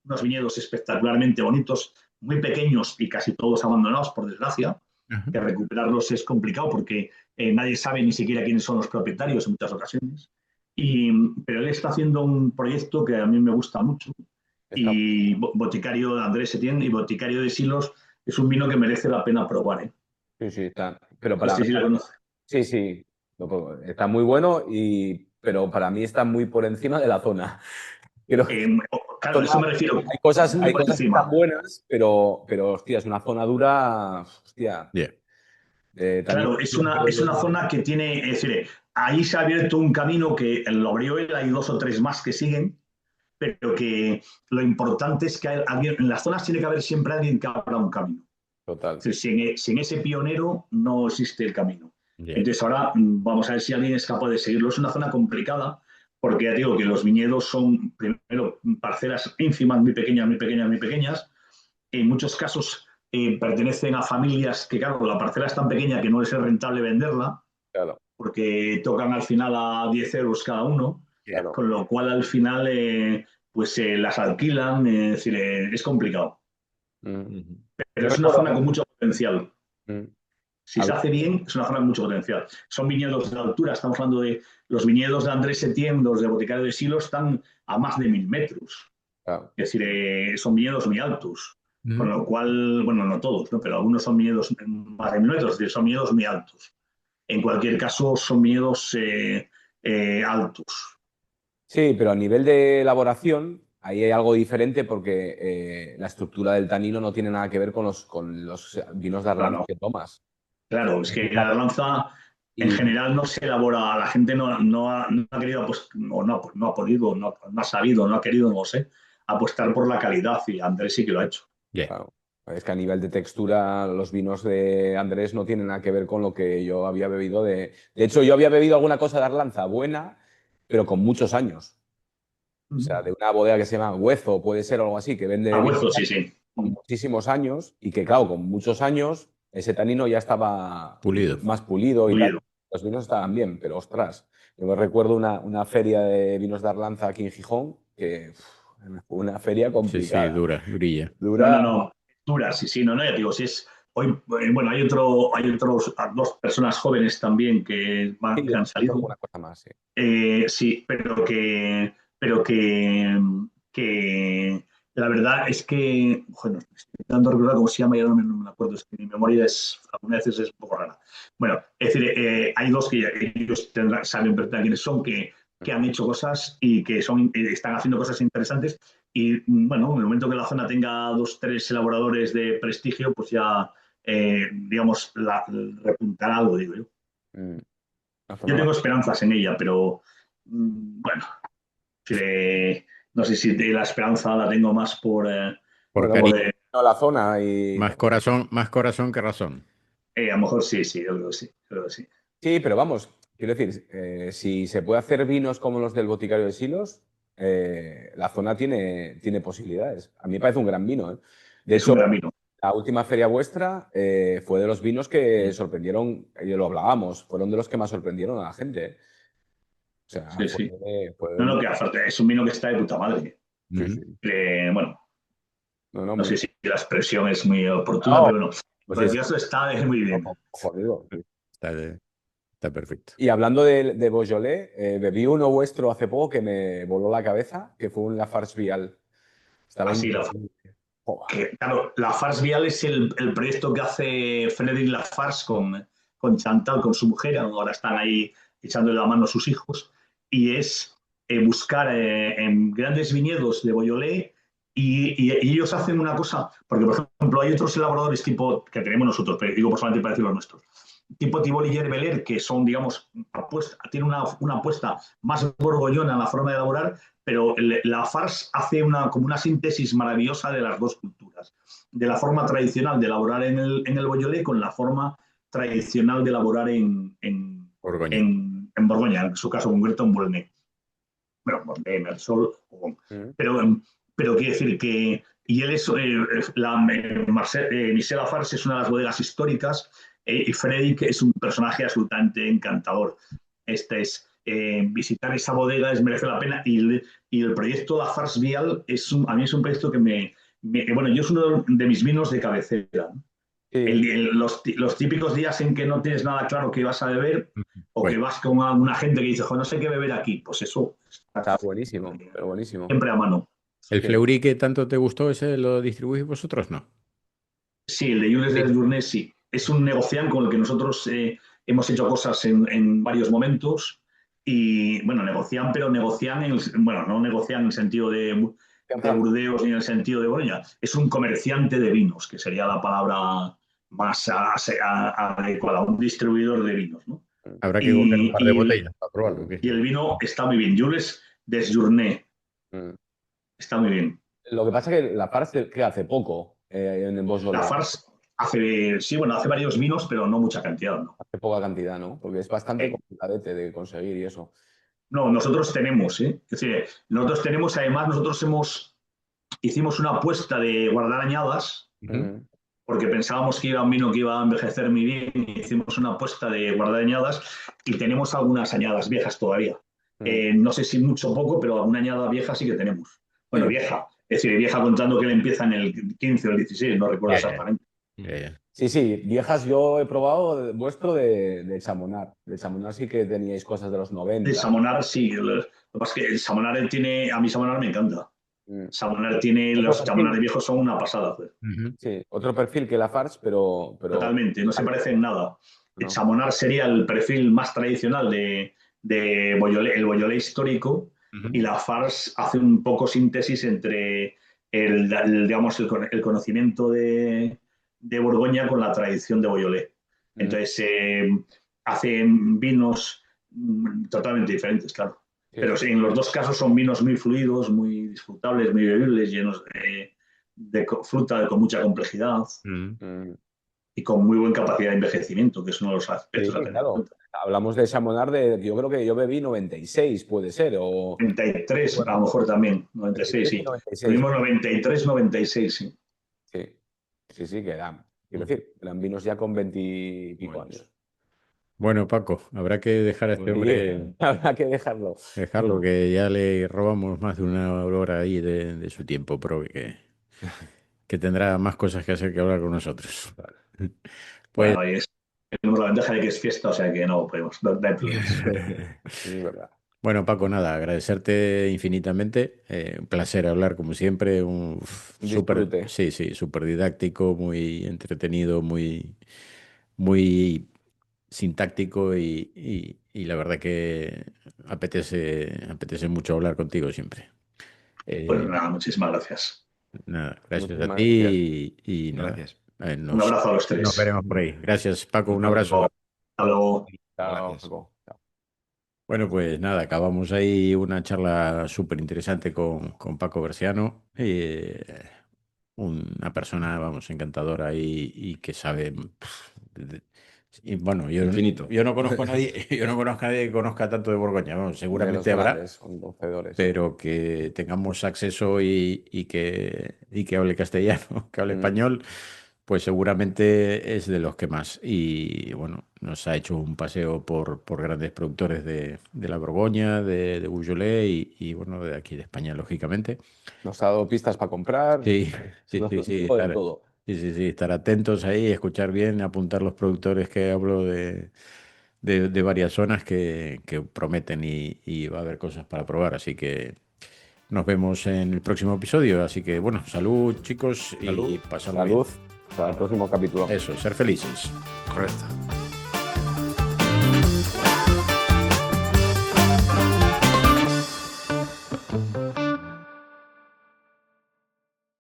unos viñedos espectacularmente bonitos, muy pequeños y casi todos abandonados, por desgracia, Ajá. que recuperarlos es complicado porque nadie sabe ni siquiera quiénes son los propietarios en muchas ocasiones. Pero él está haciendo un proyecto que a mí me gusta mucho. Está, Y Boticario de Andrés Etienne y Boticario de Silos es un vino que merece la pena probar. ¿Eh? sí, está. Pero No sé si lo conoce. sí, está muy bueno, pero para mí está muy por encima de la zona. Creo que Claro, a eso me refiero. Muy hay por cosas que están encima. buenas, pero hostia, es una zona dura, hostia. Yeah. Claro, es una zona que tiene, es decir, ahí se ha abierto un camino que lo abrió él, hay 2 o 3 más que siguen, pero que lo importante es que en las zonas tiene que haber siempre alguien que abra un camino. Total. Es decir, sin ese pionero no existe el camino. Yeah. Entonces ahora vamos a ver si alguien es capaz de seguirlo. Es una zona complicada porque ya digo que los viñedos son primero parcelas ínfimas, muy pequeñas, muy pequeñas, muy pequeñas. En muchos casos pertenecen a familias que, claro, la parcela es tan pequeña que no les es rentable venderla, Claro. porque tocan al final a 10 euros cada uno, Claro. con lo cual al final pues las alquilan, es decir, es complicado. Pero es una zona con mucho potencial. Si se hace bien, es una zona con mucho potencial. Son viñedos de altura, estamos hablando de los viñedos de Andrés Etienne, los de Boticario de Silos, están a más de 1000 metros. Claro. Es decir, son viñedos muy altos. Con lo cual, bueno, no todos, ¿no? Pero algunos son viñedos más de 1000 metros, es decir, son viñedos muy altos. En cualquier caso, son viñedos altos. Sí, pero a nivel de elaboración, ahí hay algo diferente porque la estructura del tanino no tiene nada que ver con los vinos de Arlanza que tomas. Claro, es que la Arlanza en general no se elabora, la gente no ha querido, o no ha podido, no ha sabido, no ha querido, no lo sé, apostar por la calidad, y Andrés sí que lo ha hecho. Yeah. Claro. Es que a nivel de textura, los vinos de Andrés no tienen nada que ver con lo que yo había bebido de... De hecho, yo había bebido alguna cosa de Arlanza buena, pero con muchos años. O sea, de una bodega que se llama Huezo, puede ser, o algo así, que vende Huezo, sí. con muchísimos años, y que, claro, con muchos años, ese tanino ya estaba Pulido. más pulido y tal. Los vinos estaban bien, pero ostras, yo me recuerdo una feria de vinos de Arlanza aquí en Gijón, que fue una feria complicada. Sí, durilla. No, dura, sí, no, ya digo, si es hoy, bueno, hay otros 2 personas jóvenes también que han salido. Alguna cosa más, sí. Sí, pero que la verdad es que, bueno, estoy intentando recordar cómo se llama, ya no me acuerdo, es que mi memoria algunas veces es un poco rara. Bueno, es decir, hay 2 que ellos saben perfectamente quiénes son, que han hecho cosas y que están haciendo cosas interesantes. Y bueno, en el momento que la zona tenga 2 o 3 elaboradores de prestigio, pues ya, digamos, repuntará algo, digo yo. Yo tengo esperanzas en ella, pero bueno, no sé si la esperanza la tengo más por la zona y... Más corazón que razón. A lo mejor sí, yo creo que sí. Sí, pero vamos, quiero decir, si se puede hacer vinos como los del Boticario de Silos, la zona tiene posibilidades. A mí me parece un gran vino. De hecho, la última feria vuestra fue de los vinos que sorprendieron, y lo hablábamos, fueron de los que más sorprendieron a la gente. O sea, sí. No, que es un vino que está de puta madre. Bueno, no sé si la expresión es muy oportuna, pero no. Pues eso está muy bien. Está perfecto. Y hablando de Beaujolais, bebí uno vuestro hace poco que me voló la cabeza, que fue un Lafarge Vial. Claro, Lafarge Vial es el proyecto que hace Frédéric Lafarge con Chantal, con su mujer. Ahora están ahí echándole la mano a sus hijos. Y es buscar en grandes viñedos de Beaujolais. Y ellos hacen una cosa, porque por ejemplo hay otros elaboradores tipo que tenemos nosotros, pero digo solamente para decir los nuestros, tipo Thibol y Gerbeler, que son, digamos, tienen una apuesta más borgoñona en la forma de elaborar, pero Lafarge hace como una síntesis maravillosa de las 2 culturas, de la forma tradicional de elaborar en el Beaujolais con la forma tradicional de elaborar en Borgoña, en su caso concreto en Volnay. Bueno, Volnay, Mersol, pero quiere decir que, y él es, Michel Lafarge es una de las bodegas históricas, y Frédéric es un personaje absolutamente encantador. Visitar esa bodega merece la pena, y el proyecto Lafarge Vial a mí es un proyecto que bueno, yo es uno de mis vinos de cabecera. Los típicos días en que no tienes nada claro que vas a beber, o que vas con alguna gente que dice, no sé qué beber aquí, pues eso está buenísimo, pero buenísimo. Siempre a mano. ¿El Fleury que tanto te gustó, ese lo distribuís vosotros, no? Sí, el de Jules del Journet sí. Es un negociant con el que nosotros hemos hecho cosas en varios momentos. Y bueno, pero no negocian en el sentido de Burdeos ni en el sentido de Boloña. Es un comerciante de vinos, que sería la palabra más adecuada, un distribuidor de vinos, ¿no? Habrá que coger un par de Y botellas para probarlo. ¿Qué? y el vino está muy bien. Jules Desjourné Mm. está muy bien. Lo que pasa es que la Farce que hace poco en el La Beaujolais, Farce hace varios vinos, pero no mucha cantidad, ¿no? hace poca cantidad, ¿no? Porque es bastante Eh, complicadete de conseguir y eso. No, nosotros tenemos, ¿eh? Es decir, nosotros hicimos una apuesta de guardar añadas, Mm. porque pensábamos que iba un vino que iba a envejecer muy bien, y hicimos una apuesta de guardar añadas y tenemos algunas añadas viejas todavía. No sé si mucho o poco, pero alguna añada vieja sí que tenemos. Bueno, Sí. vieja, es decir, vieja contando que él empieza en el 15 o el 16, no recuerdo exactamente. Sí, sí, viejas yo he probado vuestro de Chamonix. De Chamonix sí que teníais cosas de los 90. El Samonar sí, lo que pasa es que el Samonar a mí Samonar me encanta. Mm. Los Samonar viejos son una pasada. Pues. Sí, otro perfil que la Farce, pero... Totalmente, no se parece en nada. El No. Samonar sería el perfil más tradicional de Beaujolais, el Beaujolais histórico, y la Farce hace un poco síntesis entre digamos, el conocimiento de Borgoña con la tradición de Beaujolais. Entonces, hacen vinos totalmente diferentes, claro. Sí, Pero sí. en los dos casos son vinos muy fluidos, muy disfrutables, muy bebibles, llenos de fruta con mucha complejidad Mm. y con muy buena capacidad de envejecimiento, que es uno de los aspectos Sí, a tener en claro. cuenta. Hablamos de Chamonix yo creo que yo bebí 96, puede ser, o 93 a lo mejor también, 96, 93 y sí. 96. Tuvimos 93, 96, sí. Sí, sí, sí, que eran, quiero decir, eran vinos ya con 20 y pico Bueno. años. Bueno, Paco, habrá que dejar a este Sí, hombre, habrá que dejarlo. dejarlo, que ya le robamos más de una hora ahí de su tiempo, pero que tendrá más cosas que hacer que hablar con nosotros. Pues, Bueno, tenemos la ventaja de que es fiesta, o sea que no podemos, no hay problemas. Es verdad. bueno, Paco, nada, agradecerte infinitamente. Un placer hablar como siempre. Súper, Disfrute. sí, sí, súper didáctico, muy entretenido, muy sintáctico y la verdad que apetece mucho hablar contigo siempre. Pues Eh, nada, muchísimas gracias. nada, gracias a Muchísimas gracias. ti y nada, Gracias. Un abrazo a los nos tres. veremos por ahí. Gracias, Paco, un Un abrazo. abrazo. Hasta luego. Chao, Gracias. Jacobo. Chao. Bueno, pues nada, acabamos ahí una charla súper interesante con Paco Berciano, una persona, vamos, encantadora y que sabe. Y bueno, Infinito. yo no conozco a nadie, yo no conozco a nadie que conozca tanto de Borgoña, vamos, De los seguramente habrá, grandes, son conocedores. pero que tengamos acceso y que hable castellano, que hable español, pues seguramente es de los que más. Y bueno, nos ha hecho un paseo por grandes productores de la Borgoña, de Beaujolais bueno, de aquí de España, lógicamente. Nos ha dado pistas para comprar. Sí, sí, Nos sí, lo sí, dijo de todo. sí, estar atentos ahí, escuchar bien, apuntar los productores que hablo de varias zonas que prometen y va a haber cosas para probar. Así que nos vemos en el próximo episodio. Así que bueno, salud chicos y Salud. pasarlo bien. Salud. Hasta el próximo capítulo. Eso, ser felices. Correcto.